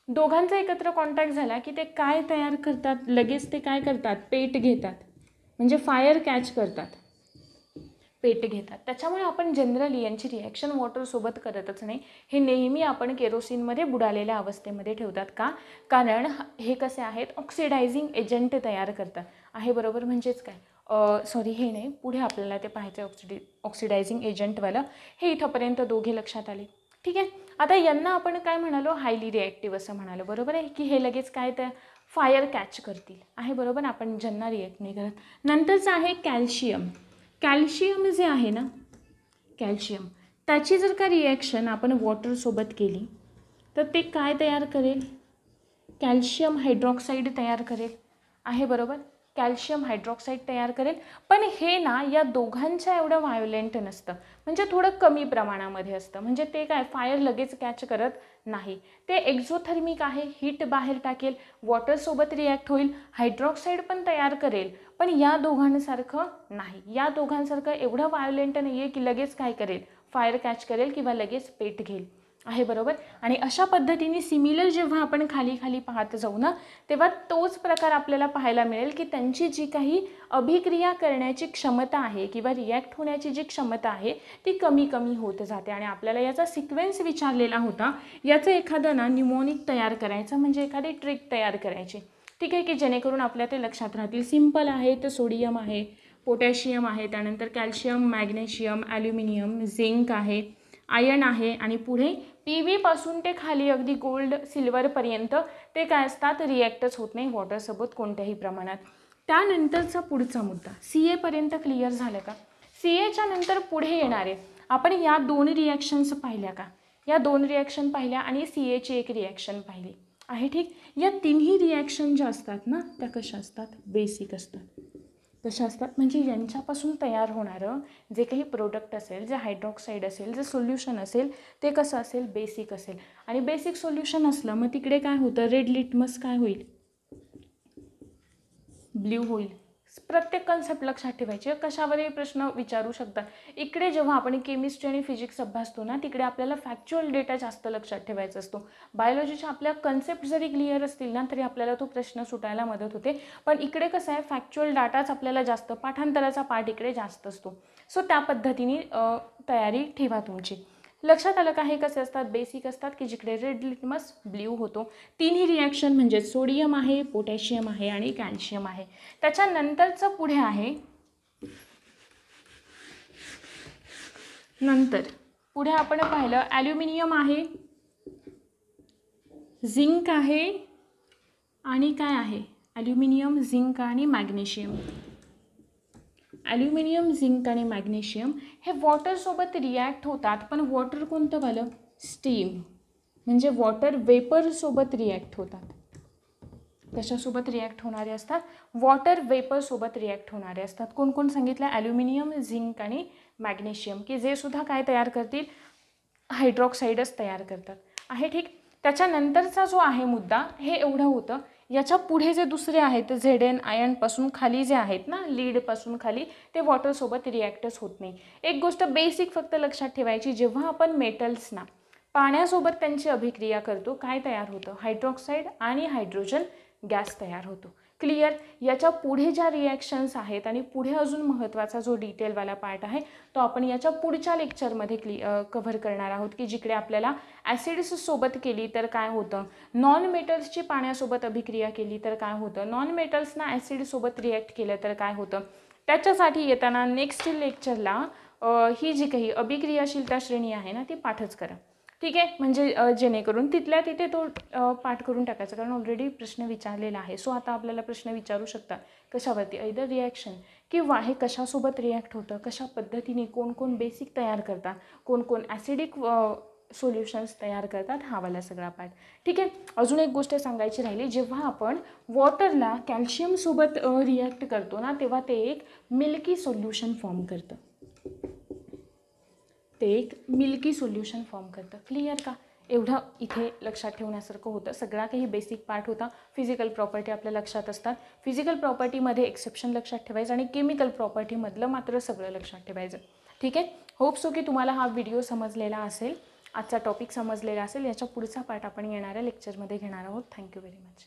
दोघांचा एकत्र कॉन्टॅक्ट झाला की ते काय तयार करतात, लगेच ते काय करतात, पेट घेतात, म्हणजे फायर कॅच करतात, पेट घेतात. त्याच्यामुळे आपण जनरली यांची रिॲक्शन वॉटरसोबत करतच नाही. हे नेहमी आपण केरोसिनमध्ये बुडालेल्या अवस्थेमध्ये ठेवतात. का, कारण हे कसे आहेत, ऑक्सिडायझिंग एजंट तयार करतात आहे बरोबर. म्हणजेच काय, सॉरी हे नाही, पुढे आपल्याला ते पाहायचं ऑक्सिडायझिंग एजंटवालं. हे इथंपर्यंत दोघे लक्षात आले. ठीक आहे, आता यांना आपण काय म्हणालो, हायली रिॲक्टिव्ह असं म्हणालो बरोबर आहे, की हे लगेच काय तर फायर कॅच करतील आहे बरोबर, आपण ज्यांना रिॲक्ट नाही करत. नंतरचं आहे कॅल्शियम. कॅल्शियम जे आहे ना, कॅल्शियम, त्याची जर का रिॲक्शन आपण वॉटरसोबत केली तर ते काय तयार करेल, कॅल्शियम हायड्रॉक्साईड तयार करेल आहे बरोबर. कॅल्शियम हायड्रॉक्साईड तयार करेल. पण हे ना या दोघांच्या एवढं व्हायोलेंट नसतं, म्हणजे थोडं कमी प्रमाणामध्ये असतं. म्हणजे ते काय फायर लगेच कॅच करत नाही, ते एक्झोथर्मिक आहे, हीट बाहेर टाकेल, वॉटरसोबत रिॲक्ट होईल, हायड्रॉक्साईड पण तयार करेल. पण या दोघांसारखं नाही, या दोघांसारखं एवढं व्हायोलेंट नाही आहे की लगेच काय करेल, फायर कॅच करेल किंवा लगेच पेट घेईल आहे बरोबर. आणि अशा पद्धतीने सिमिलर जेव्हा आपण खाली खाली पाहत जाऊ ना, तेव्हा तोच प्रकार आपल्याला पाहायला मिळेल की त्यांची जी काही अभिक्रिया करण्याची क्षमता आहे किंवा रिॲक्ट होण्याची जी क्षमता आहे ती कमी कमी होत जाते. आणि आपल्याला याचा सिक्वेन्स विचारलेला होता, याचं एखादं ना न्यूमोनिक तयार करायचं, म्हणजे एखादी ट्रिक तयार करायची. ठीक आहे, की जेणेकरून आपल्या ते लक्षात राहतील. सिम्पल आहे, तर सोडियम आहे, पोटॅशियम आहे, त्यानंतर कॅल्शियम, मॅग्नेशियम, ॲल्युमिनियम, झिंक आहे, आयर्न आहे, आणि पुढे PV पासून ते खाली अगदी गोल्ड सिल्वरपर्यंत ते काय असतात, रिॲक्टच होत नाही वॉटरसोबत कोणत्याही प्रमाणात. त्यानंतरचा पुढचा मुद्दा, CA पर्यंत क्लिअर झालं का. CAच्या नंतर पुढे येणारे आपण या दोन रिॲक्शन्स पाहिल्या का, या दोन रिॲक्शन पाहिल्या आणि CAची एक रिॲक्शन पाहिली आहे. ठीक, या तिन्ही रिॲक्शन ज्या असतात ना त्या कशा असतात, बेसिक असतात. कशा असतात, म्हणजे यांच्यापासून तयार होणारं जे काही प्रोडक्ट असेल, जे हायड्रॉक्साईड असेल, जे सोल्युशन असेल, ते कसं असेल, बेसिक असेल. आणि बेसिक सोल्युशन असलं मग तिकडे काय होतं, रेड लिटमस काय होईल, ब्ल्यू होईल. प्रत्येक कन्सेप्ट लक्षात ठेवायचे, कशावरही प्रश्न विचारू शकतात. इकडे जेव्हा आपण केमिस्ट्री आणि फिजिक्स अभ्यासतो ना, तिकडे आपल्याला फॅक्च्युअल डेटा जास्त लक्षात ठेवायचा असतो. बायोलॉजीच्या आपल्या कन्सेप्ट जरी क्लिअर असतील ना तरी आपल्याला तो प्रश्न सुटायला मदत होते. पण इकडे कसं आहे, फॅक्च्युअल डाटाच आपल्याला जास्त, पाठांतराचा पाठ इकडे जास्त असतो. सो त्या पद्धतीने तयारी ठेवा तुमची. लक्षात आलं का, हे कसे असतात, बेसिक असतात, की जिकडे रेड लिटमस ब्ल्यू होतो. तिन्ही रिॲक्शन म्हणजे सोडियम आहे, पोटॅशियम आहे आणि कॅल्शियम आहे. त्याच्यानंतरचं पुढे आहे, नंतर पुढे आपण पाहिलं ॲल्युमिनियम आहे, झिंक आहे आणि काय आहे, ॲल्युमिनियम, झिंक आणि मॅग्नेशियम. ॲल्युमिनियम, झिंक आणि मॅग्नेशियम हे वॉटरसोबत रिॲक्ट होतात. पण वॉटर कोणतं वालं, स्टीम, म्हणजे वॉटर वेपरसोबत रिॲक्ट होतात. कशासोबत रिॲक्ट होणारे असतात, वॉटर वेपरसोबत रिॲक्ट होणारे असतात. कोण कोण सांगितलं, ॲल्युमिनियम, झिंक आणि मॅग्नेशियम, की जे सुद्धा काय तयार करतील, हायड्रॉक्साईडच तयार करतात आहे. ठीक, त्याच्यानंतरचा जो आहे मुद्दा हे एवढं होतं. याच्या पुढे जे दुसरे आहेत Zn आयनपासून खाली जे आहेत ना, लीडपासून खाली, ते वॉटरसोबत रिॲक्टच होत नाही. एक गोष्ट बेसिक फक्त लक्षात ठेवायची, जेव्हा आपण मेटल्सना पाण्यासोबत त्यांची अभिक्रिया करतो, काय तयार होतं, हायड्रॉक्साईड आणि हायड्रोजन गॅस तयार होतो. क्लिअर. याच्या पुढे ज्या रिॲक्शन्स आहेत आणि पुढे अजून महत्त्वाचा जो डिटेलवाला पार्ट आहे तो आपण याच्या पुढच्या लेक्चरमध्ये कव्हर करणार आहोत, की जिकडे आपल्याला ॲसिड्स सोबत केली तर काय होतं, नॉन मेटल्सची पाण्यासोबत अभिक्रिया केली तर काय होतं, नॉन मेटल्सना ॲसिडसोबत रिॲक्ट केलं तर काय होतं. त्याच्यासाठी येताना नेक्स्ट लेक्चरला ही जी काही अभिक्रियाशीलता श्रेणी आहे ना ती पाठच करा. ठीक आहे. म्हणजे जेणेकरून तिथल्या तिथे तो पाठ करून टाकायचा, कारण ऑलरेडी प्रश्न विचारलेला आहे. सो आता आपल्याला प्रश्न विचारू शकतात कशावरती, ऐदर रिॲक्शन किंवा हे कशासोबत रिॲक्ट होतं, कशा पद्धतीने कोण कोण बेसिक तयार करतात, कोण कोण ॲसिडिक सोल्युशन्स तयार करतात, हा वाला सगळा पार्ट. ठीक आहे. अजून एक गोष्ट सांगायची राहिली, जेव्हा आपण वॉटरला कॅल्शियमसोबत रिॲक्ट करतो ना तेव्हा ते एक मिल्की सोल्युशन फॉर्म करतं. ते एक मिल्की सोल्युशन फॉर्म करतं. क्लिअर का. एवढं इथे लक्षात ठेवण्यासारखं होतं. सगळा काही बेसिक पार्ट होता. फिजिकल प्रॉपर्टी आपल्या लक्षात असतात. फिजिकल प्रॉपर्टीमध्ये एक्सेप्शन लक्षात ठेवायचं आणि केमिकल प्रॉपर्टीमधलं मात्र सगळं लक्षात ठेवायचं. ठीक आहे. होप सो की तुम्हाला हा व्हिडिओ समजलेला असेल, आजचा टॉपिक समजलेला असेल. याच्या पुढचा पार्ट आपण येणाऱ्या लेक्चरमध्ये घेणार आहोत. Thank you very much.